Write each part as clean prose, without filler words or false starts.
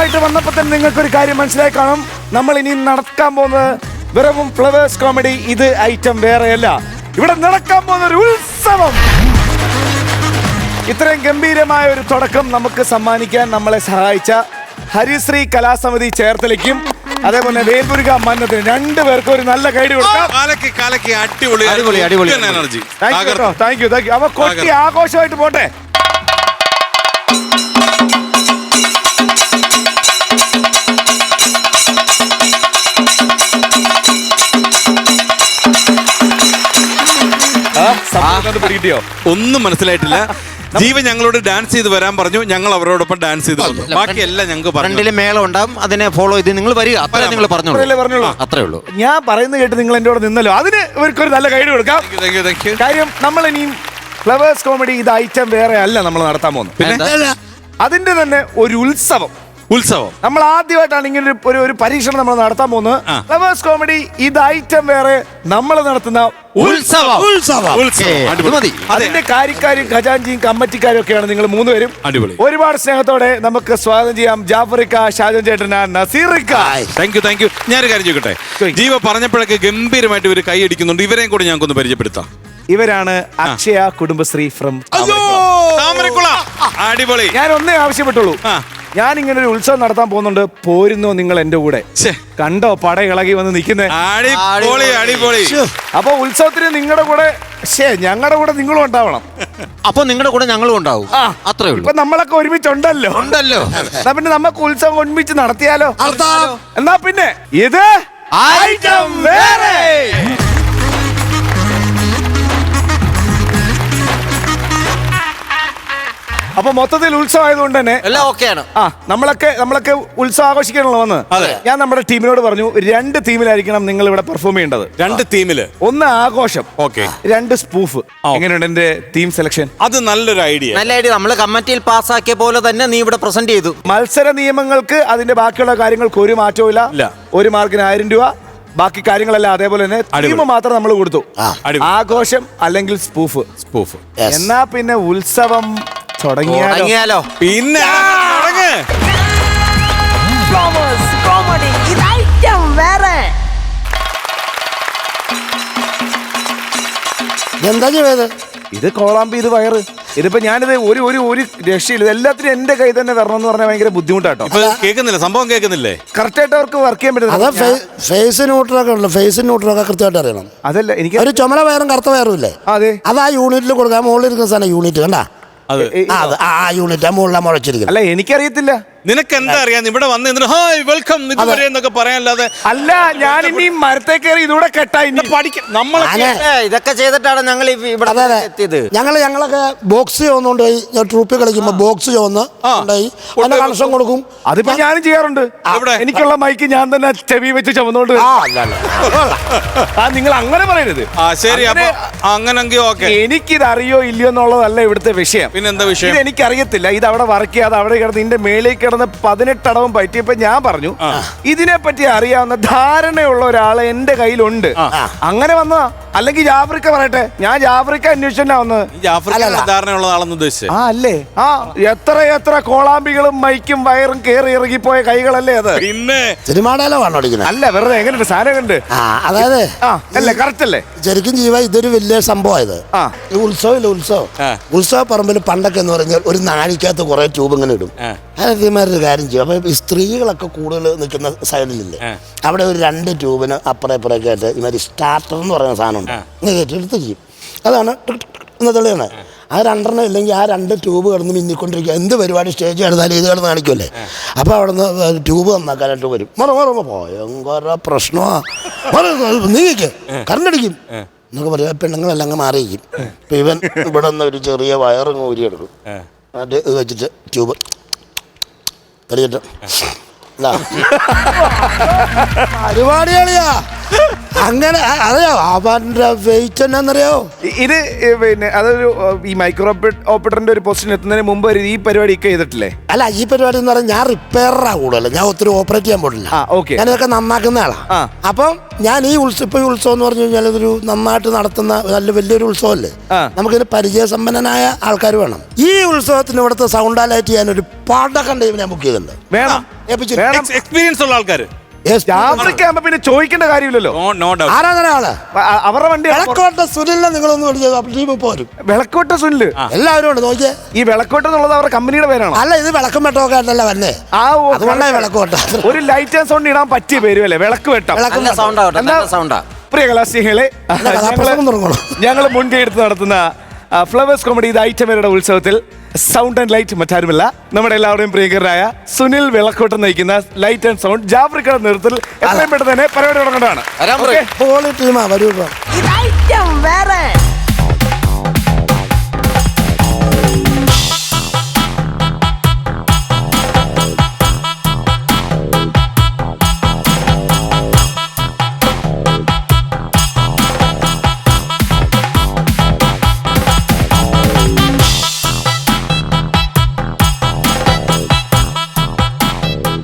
ഉത്സവമായിട്ട് വന്നപ്പോൾ തന്നെ നിങ്ങൾക്കൊരു കാര്യം മനസ്സിലായി കാണും. നമ്മൾ ഇനി നടക്കാൻ പോകുന്നത് വെറും ഫ്ലവേഴ്സ് കോമഡി. ഇത് ഐറ്റം വേറെയല്ല, ഇവിടെ നടക്കാൻ പോകുന്ന ഒരു ഉത്സവം. ഇത്രയും ഗംഭീരമായ ഒരു തുടക്കം നമുക്ക് സമ്മാനിക്കാൻ നമ്മളെ സഹായിച്ച ഹരിശ്രീ കലാസമിതി ചേർത്തലയ്ക്കും അതേപോലെ വേൽമുരുക മന്നത്തിന് രണ്ടുപേർക്കും ഒരു നല്ല ഗൈഡ് കൊടുക്കാം. Thank you. അവ കൊട്ടി ആഘോഷമായിട്ട് പോട്ടെ. പിടികിട്ടിയോ? ഒന്നും മനസ്സിലായിട്ടില്ല. ജീവൻ ഞങ്ങളോട് ഡാൻസ് ചെയ്ത് വരാൻ പറഞ്ഞു, ഞങ്ങൾ അവരോടൊപ്പം ഡാൻസ് ചെയ്ത് വന്നു. ബാക്കിയെല്ലാം ഞങ്ങൾക്ക് ഫ്രണ്ടില് മേളം ഉണ്ടാവും, അതിനെ ഫോളോ ചെയ്ത് നിങ്ങൾ വരിക. അത്ര നിങ്ങൾ പറഞ്ഞോളൂ. അത്രേ ഉള്ളൂ. ഞാൻ പറയുന്നത് കേട്ട് നിങ്ങൾ എന്റെ കൂടെ നിന്നല്ലോ, അതിന് ഇവർക്കൊരു നല്ല ഗൈഡ് കൊടുക്കാം. കാര്യം നമ്മൾ ഇനിയും ഫ്ലവേഴ്സ് കോമഡി ഇത് ഐറ്റം വേറെ അല്ല നമ്മൾ നടത്താൻ പോകുന്നത്. പിന്നെ അതിന്റെ തന്നെ ഒരു ഉത്സവം. നമ്മൾ ആദ്യമായിട്ടാണ് ഇങ്ങനെ ഒരു പരീക്ഷണം നമ്മൾ നടത്താൻ പോകുന്നത്. ഫ്ലവേഴ്സ് കോമഡി ഇത് ഐറ്റം വേറെ, നമ്മൾ നടത്തുന്ന ഉത്സവം. അതിന്റെ കാര്യക്കാരും ഖജാൻജിയും കമ്മിറ്റിക്കാരും ഒക്കെയാണ് നിങ്ങൾ മൂന്നുപേരും. ഒരുപാട് സ്നേഹത്തോടെ നമുക്ക് സ്വാഗതം ചെയ്യാം ജാഫറിക്ക, ഷാജൻ ചേട്ടൻ, നസീറിക്ക. Thank you. ഞാനൊരു കാര്യം ചോദിക്കട്ടെ, ജീവ പറഞ്ഞപ്പോഴൊക്കെ ഗംഭീരമായിട്ട് ഇവര് കൈ അടിക്കുന്നുണ്ട്. ഇവരെയും കൂടെ ഞങ്ങൾക്കൊന്ന് പരിചയപ്പെടുത്താം. ഇവരാണ് അക്ഷയ കുടുംബശ്രീ ഫ്രം താമരക്കുളം. അടിപൊളി. ഞാൻ ഒന്നേ ആവശ്യപ്പെട്ടുള്ളൂ, ഞാൻ ഇങ്ങനെ ഒരു ഉത്സവം നടത്താൻ പോകുന്നുണ്ട്, പോരുന്നോ നിങ്ങൾ എന്റെ കൂടെ? കണ്ടോ പട ഇളകി വന്ന് നിൽക്കുന്നേ. അപ്പൊ ഉത്സവത്തിന് നിങ്ങളുടെ കൂടെ ഞങ്ങളുടെ കൂടെ നിങ്ങളും ഉണ്ടാവണം. അപ്പൊ നിങ്ങളുടെ കൂടെ ഞങ്ങളും ഉണ്ടാവും. അത്രേ ഉള്ളൂ. ഇപ്പൊ നമ്മളൊക്കെ ഒരുമിച്ചുണ്ടല്ലോ. എന്നാ പിന്നെ നമുക്ക് ഉത്സവം ഒരുമിച്ച് നടത്തിയാലോ? എന്നാ പിന്നെ ഇത് ഐറ്റം വേറെ. അപ്പൊ മൊത്തത്തിൽ ഉത്സവം ആയതുകൊണ്ട് തന്നെ എല്ലാം ഓക്കെയാണ്. നമ്മളൊക്കെ ഉത്സവം ആഘോഷിക്കാനുള്ള വന്ന്. ഞാൻ നമ്മുടെ ടീമിനോട് പറഞ്ഞു, 2 ടീമിലായിരിക്കണം നിങ്ങൾ ഇവിടെ പെർഫോം ചെയ്യേണ്ടത്. 2 ടീമില് ഒന്ന് ആഘോഷം, 2 സ്പൂഫ്. എങ്ങനെയുണ്ട് എന്റെ ടീം സെലക്ഷൻ? അത് നല്ലൊരു ഐഡിയ. നല്ല ഐഡിയ. നമ്മള് കമ്മിറ്റിയിൽ പാസ്സാക്കിയ പോലെ തന്നെ നീ ഇവിടെ പ്രസന്റ് ചെയ്തു. മത്സര നിയമങ്ങൾക്ക് അതിന്റെ ബാക്കിയുള്ള കാര്യങ്ങൾക്ക് ഒരു മാറ്റവും ഇല്ല. 1 മാർക്കിന് 1000 രൂപ, ബാക്കി കാര്യങ്ങളെല്ലാം അതേപോലെ തന്നെ. ടീം മാത്രം നമ്മൾ കൊടുത്തു. ആഘോഷം അല്ലെങ്കിൽ സ്പൂഫ്. എന്നാ പിന്നെ ഉത്സവം തുടങ്ങിയാലോ? പിന്നെ എന്താ ചെയ്തത്? ഇത് കോളാമ്പി, ഇത് വയറ്. ഇതിപ്പോ ഞാനിത് ഒരു രക്ഷയില്ല. എല്ലാത്തിനും എന്റെ കൈ തന്നെ വരണം എന്ന് പറഞ്ഞാൽ ഭയങ്കര ബുദ്ധിമുട്ടാട്ടോ. കേൾക്കുന്നില്ല, സംഭവം കേൾക്കുന്നില്ലേ? കറക്റ്റ് ആയിട്ട് അവർക്ക് വർക്ക് ചെയ്യാൻ പറ്റുന്നത്. ഫേസ് ന്യൂട്രലൊക്കെ ഉള്ളു, ഫേസ് ന്യൂട്രലൊക്കെ കൃത്യമായിട്ട് അറിയണം. അതല്ല, എനിക്ക് ഒരു ചുമല വയറും കറുത്ത വയറും ഇല്ലേ? അതെ, അത് ആ യൂണിറ്റിൽ കൊടുക്കാൻ. മുകളിൽ ഇരിക്കുന്ന സാധനം യൂണിറ്റ് കണ്ടാ? ആ യൂണിറ്റ് ആ മുകളിലാണ് മുളച്ചിരിക്കുന്നത്. അല്ല, എനിക്കറിയത്തില്ല. നിനക്ക് എന്താ അറിയാം? ഇവിടെ വന്ന് ഹായ് വെൽക്കം എന്നൊക്കെ പറയാനല്ലാതെ. അല്ല, ഞാൻ ഇനി മരത്തെ കയറി ഇതൂടെ കെട്ടായി ഇതൊക്കെ ചെയ്തിട്ടാണ് ഞങ്ങൾ ഇവിടെ എത്തിയത്. ഞങ്ങളൊക്കെ ബോക്സ് ചോന്നുകൊണ്ട് പോയി ട്രൂപ്പിൽ കളിക്കുമ്പോ ബോക്സ് ചോന്ന് കൊണ്ടുപോയി അതിന്റെ കണക്ഷൻ കൊടുക്കും. അതിപ്പോ ഞാനും ചെയ്യാറുണ്ട്. എനിക്കുള്ള മൈക്ക് ഞാൻ തന്നെ ചെവി വെച്ച് ചുമന്നോണ്ട്. നിങ്ങൾ അങ്ങനെ പറയരുത്. ശരി, അങ്ങനെങ്കിൽ ഓക്കെ. എനിക്കിത് അറിയോ ഇല്ലയോ എന്നുള്ളതല്ല ഇവിടുത്തെ വിഷയം. പിന്നെന്താ വിഷയം? ഇത് എനിക്കറിയത്തില്ല. ഇത് അവിടെ വർക്ക് ചെയ്യാതെ അവിടെ കിടന്ന് ഇതിന്റെ മേലേക്ക് 18 അടവും പറ്റിയപ്പോ ഞാൻ പറഞ്ഞു, ഇതിനെ പറ്റി അറിയാവുന്ന ധാരണയുള്ള ഒരാള് എന്റെ കയ്യിലുണ്ട്. അങ്ങനെ വന്നതാ. അല്ലെങ്കിൽ ജാഫ്രിക്ക പറയട്ടെ, ഞാൻ ജാഫ്രിക്ക അന്വേഷിച്ചാ വന്നത്. ധാരണയുള്ള ആളെന്ന് ഉദ്ദേശിച്ചത് അല്ലേ? എത്ര കോളാമ്പികളും മൈക്കും വയറും കേറി ഇറങ്ങിപ്പോയ കൈകളല്ലേ അത്? പിന്നെ അല്ല, വെറുതെ എങ്ങനെ സാധനം കണ്ട്. അതായത് അല്ലേ, കറക്റ്റ് അല്ലേ? ശരിക്കും ജീവ ഇതൊരു വലിയ സംഭവമായത്. ഉത്സവ പറമ്പിൽ പണ്ടൊക്കെ എന്ന് പറഞ്ഞാൽ ഒരു നാഴിക്കകത്ത് കുറെ ട്യൂബ് ഇങ്ങനെ ഇടും. ഒരു കാര്യം ചെയ്യും. അപ്പൊ ഈ സ്ത്രീകളൊക്കെ കൂടുതൽ നിൽക്കുന്ന സൈഡിലില്ലേ, അവിടെ ഒരു 2 ട്യൂബിന് അപ്പുറം ഇപ്പുറമൊക്കെ ആയിട്ട് ഇമാതിരി സ്റ്റാർട്ടർ എന്ന് പറയുന്ന സാധനം ഉണ്ട്. ഇങ്ങനെ എടുത്ത് ചെയ്യും. അതാണ് എന്ന് തെളിയാണ്. ആ 2 ഇല്ലെങ്കിൽ ആ 2 ട്യൂബ് കിടന്ന് മിന്നിക്കൊണ്ടിരിക്കുക. എന്ത് പരിപാടി സ്റ്റേജ് കിടന്നാലും ഇത് കിടന്ന് കാണിക്കുമല്ലേ. അപ്പോൾ അവിടെ നിന്ന് ട്യൂബ് നന്നാക്കാനായിട്ട് വരും. ഭയങ്കര പ്രശ്നമാണ്. നീങ്ങിക്ക് കറണ്ടടിക്കും എന്നൊക്കെ പറയാം. പെണ്ണുങ്ങളെല്ലാം അങ്ങ് മാറിയിരിക്കും. ഇപ്പം ഇവൻ ഇവിടെ നിന്ന് ഒരു ചെറിയ വയറിങ് ഊരിയെടുക്കും. അത് ഇത് വെച്ചിട്ട് ട്യൂബ് പരിപാടിയാളിയാ. അങ്ങനെ അറിയോ അവന്റെ വെയിറ്റ് എന്നാന്നറിയോ? ഇത് പിന്നെ അതൊരു ഈ മൈക്രോ ഓപ്പറേറ്ററിന്റെ ഒരു പൊസിഷൻ എത്തുന്നതിന് മുമ്പ് ഈ പരിപാടി ഒക്കെ ചെയ്തിട്ടില്ലേ? അല്ല, ഈ പരിപാടി എന്ന് പറഞ്ഞാൽ ഞാൻ റിപ്പയറാ കൂടുതൽ, ഞാൻ ഒത്തിരി ഓപ്പറേറ്റ് ചെയ്യാൻ പോയിട്ടില്ല. ഓക്കെ. ഞാൻ ഇതൊക്കെ നന്നാക്കുന്ന ആളാ. അപ്പം ഞാൻ ഈ ഇപ്പൊ ഈ ഉത്സവം എന്ന് പറഞ്ഞു കഴിഞ്ഞാൽ ഇതൊരു നന്നായിട്ട് നടത്തുന്ന നല്ല വലിയൊരു ഉത്സവമല്ലേ. നമുക്കിതിന് പരിചയസമ്പന്നനായ ആൾക്കാർ വേണം. ഈ ഉത്സവത്തിന് ഇവിടുത്തെ സൗണ്ട് അലൈറ്റ് ചെയ്യാൻ ഒരു പാട്ടൊക്കെ ഞാൻ ബുക്ക് ചെയ്തിട്ടുണ്ട്. വേണം, എക്സ്പീരിയൻസ് ഉള്ള ആൾക്കാർ. പിന്നെ ചോദിക്കേണ്ട കാര്യമില്ലല്ലോ. ആരാധന ആള് അവരുടെ വണ്ടി വിളക്കോട്ട സുനിലിനെ നിങ്ങളൊന്നും പോരും. വിളക്കോട്ട സുനില് എല്ലാവരും ഉണ്ട് നോക്കിയേ. ഈ വിളക്കോട്ട എന്നുള്ളത് അവരുടെ കമ്പനിയുടെ പേരാണോ? അല്ല, ഇത് വിളക്കും വെട്ടമൊക്കെ ആയിട്ടല്ല വന്നേ. അതുകൊണ്ടാണ് വിളക്കോട്ട. ഒരു ലൈറ്റ് ആൻഡ് സൗണ്ട് ഇടാൻ പറ്റിയ പേരും അല്ലേ വിളക്ക് വെട്ടം. പ്രിയ കലാസ്നേഹികളെ, ഞങ്ങൾ മുൻകൈ എടുത്ത് നടത്തുന്ന ഫ്ലവേഴ്സ് കോമഡി ഇത് ഐറ്റമേരുടെ ഉത്സവത്തിൽ സൗണ്ട് ആൻഡ് ലൈറ്റ് മറ്റാരുമല്ല, നമ്മുടെ എല്ലാവരുടെയും പ്രിയങ്കരായ സുനിൽ വിളക്കോട്ടം നയിക്കുന്ന ലൈറ്റ് ആൻഡ് സൗണ്ട് ജാഫ്രിക്കയുടെ നേതൃത്വത്തിൽ എത്രയും പെട്ടെന്ന് തന്നെ പരിപാടി തുടങ്ങേണ്ടതാണ്.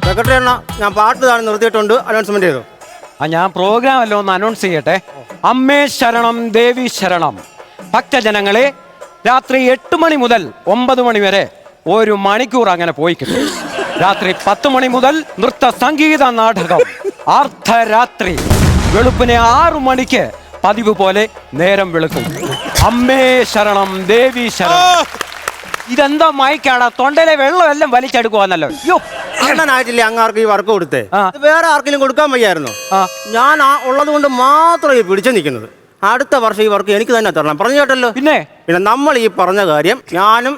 സെക്രട്ടറി അണ്ണ, ഞാൻ പാട്ട് താഴെ നിർത്തിയിട്ടുണ്ട്, അനൗൺസ്മെന്റ് ചെയ്തു. ഞാൻ പ്രോഗ്രാം അല്ലോ ഒന്ന് അനൗൺസ് ചെയ്യട്ടെ. അമ്മേ ശരണം, ദേവി ശരണം. ഭക്തജനങ്ങളെ, രാത്രി 8 മണി മുതൽ 9 മണി വരെ 1 മണിക്കൂർ അങ്ങനെ പോയി കിട്ടും. രാത്രി 10 മണി മുതൽ നൃത്ത സംഗീത നാടകം. അർദ്ധരാത്രി വെളുപ്പിനെ 6 മണിക്ക് പതിവ് പോലെ നേരം വെളുക്കും. അമ്മേ ശരണം, ദേവി ശരണം. ഇതെന്താ മൈക്കാടാ, തൊണ്ടയിലെ വെള്ളമെല്ലാം വലിച്ചെടുക്കുവാന്നല്ലോ. അയ്യോ, അണ്ണനായിട്ടില്ലേ അങ്ങാർക്ക് ഈ വർക്ക് കൊടുത്തേ? വേറെ ആർക്കെങ്കിലും കൊടുക്കാൻ വയ്യായിരുന്നു. ഞാൻ ഉള്ളത് കൊണ്ട് മാത്രം ഈ പിടിച്ചു നിൽക്കുന്നത്. അടുത്ത വർഷം ഈ വർക്ക് എനിക്ക് തന്നെ തരണം, പറഞ്ഞു കേട്ടല്ലോ. പിന്നെ നമ്മൾ ഈ പറഞ്ഞ കാര്യം ഞാനും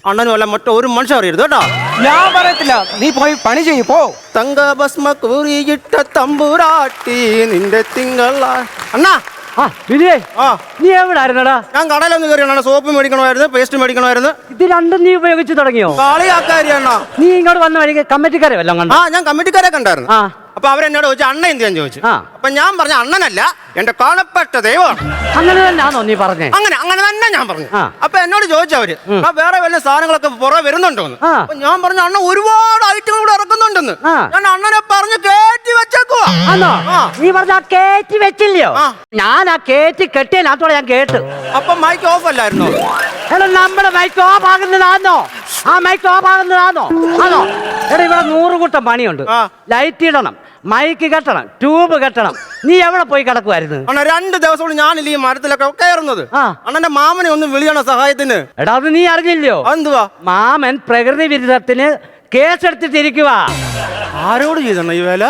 അണ്ണനും അല്ല മറ്റൊരു മനുഷ്യൻ അറിയരുത് കേട്ടോ. ഞാൻ പറയത്തില്ല, നീ പോയി പണി ചെയ്യ് പോ. തങ്കഭസ്മ കൂറിയിട്ട തമ്പുരാട്ടി നിന്റെ തിങ്കള. അണ്ണാ, നീ എവിടായിരുന്നടാ? ഞാൻ കടയിലൊന്ന് കയറിയാണ്. സോപ്പ് മേടിക്കണമായിരുന്നു, പേസ്റ്റ് മേടിക്കണമായിരുന്നു. ഇത് രണ്ടും നീ ഉപയോഗിച്ച് തുടങ്ങിയോ? കളിയാക്കാരിയണ്ണാ. നീ ഇങ്ങോട്ട് വന്ന വഴിക്ക് കമ്മിറ്റിക്കാരെ വല്ലതും കണ്ടോ? ഞാൻ കമ്മിറ്റിക്കാരെ കണ്ടായിരുന്നു. അപ്പൊ അവരെന്നോട് ചോദിച്ചു അണ്ണ എന്ത് ഞാൻ ചോദിച്ചു. അപ്പൊ ഞാൻ പറഞ്ഞ അണ്ണനല്ല, എന്റെ കാണപ്പെട്ട ദൈവമാണ്. അങ്ങനെ തന്നെയാണോ നീ പറഞ്ഞേ? അങ്ങനെ തന്നെ ഞാൻ പറഞ്ഞു. അപ്പൊ എന്നോട് ചോദിച്ചവര് വേറെ വല്ല സാധനങ്ങളൊക്കെ പുറകെ വരുന്നുണ്ടോന്ന്. അപ്പൊ ഞാൻ പറഞ്ഞു അണ്ണ ഒരുപാട് ഐറ്റങ്ങൾ കൂടെ ഇറക്കുന്നുണ്ടെന്ന്. ഞാൻ അണ്ണനെ പറഞ്ഞു കേറ്റി വെച്ചേക്കുവാ. നീ പറഞ്ഞ കേറ്റി വെച്ചില്ലയോ? ഞാൻ ആ കേറ്റി കെട്ടിയതിനകത്തോടെ ഞാൻ കേട്ടു. അപ്പൊ മൈക്ക് ഓഫ് അല്ലായിരുന്നോ? എടാ, നമ്മുടെ മൈക്ക് ഓഫ് ആകുന്നതാണോ? ആ മൈക്ക് ഓഫ് ആകുന്നതാണോ? ആണോ? എടാ, ഇവിടെ 100 കൂട്ടം പണിയുണ്ട്. ലൈറ്റ് ഇടണം, മൈക്ക് കെട്ടണം, ട്യൂബ് കെട്ടണം. നീ എവിടെ പോയി കിടക്കുമായിരുന്നു? അണ്ണ 2 ദിവസം കൊണ്ട് ഞാനില്ല ഈ മരത്തിലൊക്കെ കയറുന്നത്. അണ്ണന്റെ മാമനെ ഒന്ന് വിളിയണ സഹായത്തിന്. എടാ, അത് നീ അറിഞ്ഞില്ലയോ? എന്തുവാ? മാമൻ പ്രകൃതി വിരുദ്ധത്തിന് കേസെടുത്തിട്ടിരിക്കുക. ആരോട് ചെയ്തണ്ണ ഈ വേല?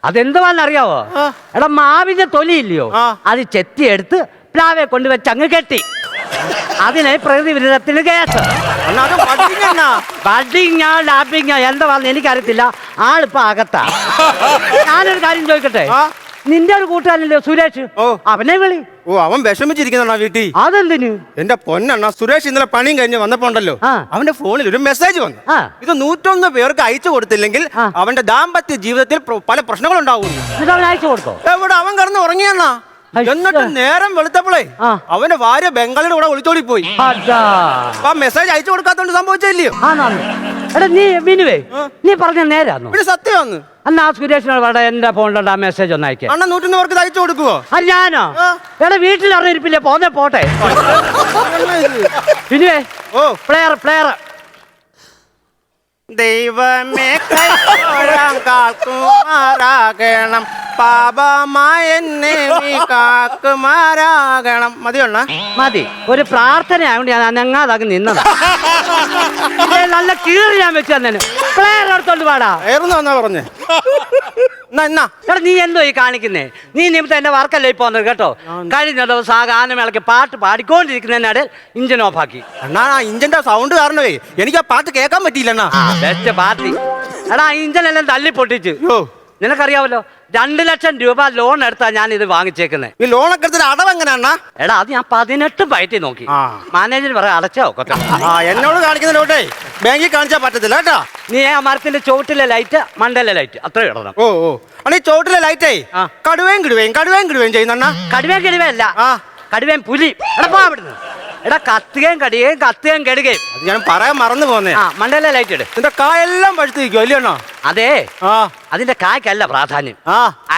അതെന്തുവാന്നറിയാവോ? എടാ, മാവിന്റെ തൊലിയില്ലയോ, അത് ചെത്തിയെടുത്ത് പ്ലാവെ കൊണ്ടുവച്ച് അങ്ങ് കെട്ടി. അതിനെ പ്രകൃതി വിരുദ്ധത്തിന് കേസ്. ബഡിങ് എന്താന്ന് എനിക്കറിയത്തില്ല. ആളിപ്പോ അകത്താ. ഞാനൊരു കാര്യം ചോദിക്കട്ടെ, നിന്റെ ഒരു കൂട്ടുകാരനല്ലേ സുരേഷ്? അവനെ വിളി. അവൻ വിഷമിച്ചിരിക്കുന്ന വീട്ടിൽ. അതെന്തിനു? എന്റെ പൊന്നണ്ണ, സുരേഷ് ഇന്നലെ പണിയും കഴിഞ്ഞ് വന്നപ്പോ ഉണ്ടല്ലോ, അവന്റെ ഫോണിൽ ഒരു മെസ്സേജ് വന്നു. ഇത് 101 പേർക്ക് അയച്ചു കൊടുത്തില്ലെങ്കിൽ അവന്റെ ദാമ്പത്യ ജീവിതത്തിൽ പല പ്രശ്നങ്ങളുണ്ടാവും. അയച്ചു കൊടുത്തോ? എവിടെ? അവൻ കിടന്ന് ഉറങ്ങിയണ്ണ. എന്നിട്ട് നേരം വെളുത്തപ്പോളേ അവന്റെ ഭാര്യ ബംഗാളിയുടെ കൂടെ ഒളിച്ചോടി പോയി. അപ്പൊ മെസ്സേജ് അയച്ചു കൊടുക്കാത്തോണ്ട് സംഭവിച്ചില്ലയോ? എടാ, നീ വിനുവേ, നീ പറഞ്ഞ നേരാന്നോ? പിന്നെ സത്യമാന്ന്. എന്നാ സുരേഷിനോട് വേണ്ട, എന്റെ ഫോണിലുണ്ട് ആ മെസ്സേജ് ഒന്ന് അയക്കാം. അണ്ണ 101 പേർക്ക് അയച്ചു കൊടുക്കുവോ? ഞാനോ? എടാ, വീട്ടിൽ അറിഞ്ഞിരിപ്പില്ലേ, പോട്ടെ. വിനുവേ, പ്ലെയർ ദൈവമേ കാക്കുമാരാകണം, പാപമായ എന്നെ നീ കാക്കുമാരാകണം. മതിയണ്ണ? മതി. ഒരു പ്രാർത്ഥന ആയതുകൊണ്ട് ഞാൻ അനങ്ങാതാക്കി നിന്നതാ. നല്ല കീറി ഞാൻ വെച്ച് തന്നെ. പ്ലെയർ എടുത്തോണ്ട് പാടാ. എന്നാ പറഞ്ഞേ? എടാ, നീ എന്തോ ഈ കാണിക്കുന്നേ? നീ നിമിത്തം എന്റെ വർക്കല്ലേ ഇപ്പൊ വന്നത് കേട്ടോ. കഴിഞ്ഞ ദിവസം ആ ഗാനമേളക്ക് പാട്ട് പാടിക്കൊണ്ടിരിക്കുന്നതിനിടയിൽ ഇഞ്ചിൻ ഓഫാക്കി. അണ്ണാ, ഇഞ്ചിന്റെ സൗണ്ട് കാരണമേ എനിക്ക് ആ പാട്ട് കേൾക്കാൻ പറ്റിയില്ല. Best party. എടാ, ഇഞ്ചിനെല്ലാം തല്ലി പൊട്ടിച്ച്. നിനക്കറിയാവല്ലോ 2 ലക്ഷം രൂപ ലോൺ എടുത്താ ഞാൻ ഇത് വാങ്ങിച്ചേക്കുന്നത്. ഈ ലോണൊക്കെ എടുത്തിട്ട് അടവ് എങ്ങനെയാ? എടാ അത് ഞാൻ 18 പയറ്റി നോക്കി. മാനേജർ പറയാം അടച്ചോ കൊത്ത. എന്നോട് കാണിക്കുന്ന ലോട്ടേ ബാങ്കിൽ കാണിച്ചാൽ പറ്റത്തില്ല കേട്ടോ. നീ ആ മരത്തിന്റെ ചോട്ടിലെ ലൈറ്റ് മണ്ടയിലെ ലൈറ്റ് അത്ര ഇടണം. ഓ അണീ ചോട്ടിലെ ലൈറ്റേ കടുവേം കിടുവേം ചെയ്യുന്ന കടുവേം കിടുവല്ല, കടുവേം പുലി. എടാ പോ അവിടുന്ന്. എടാ കത്തുകയും കെടുകയും. അത് ഞാൻ പറയാൻ മറന്നു പോന്നേ. മണ്ടയിലെ ലൈറ്റ് ഇട്. നിന്റെ കായെല്ലാം പഴുത്ത് നിൽക്കും അല്ലയോ? അതെ, അതിന്റെ കായ്ക്കല്ല പ്രാധാന്യം,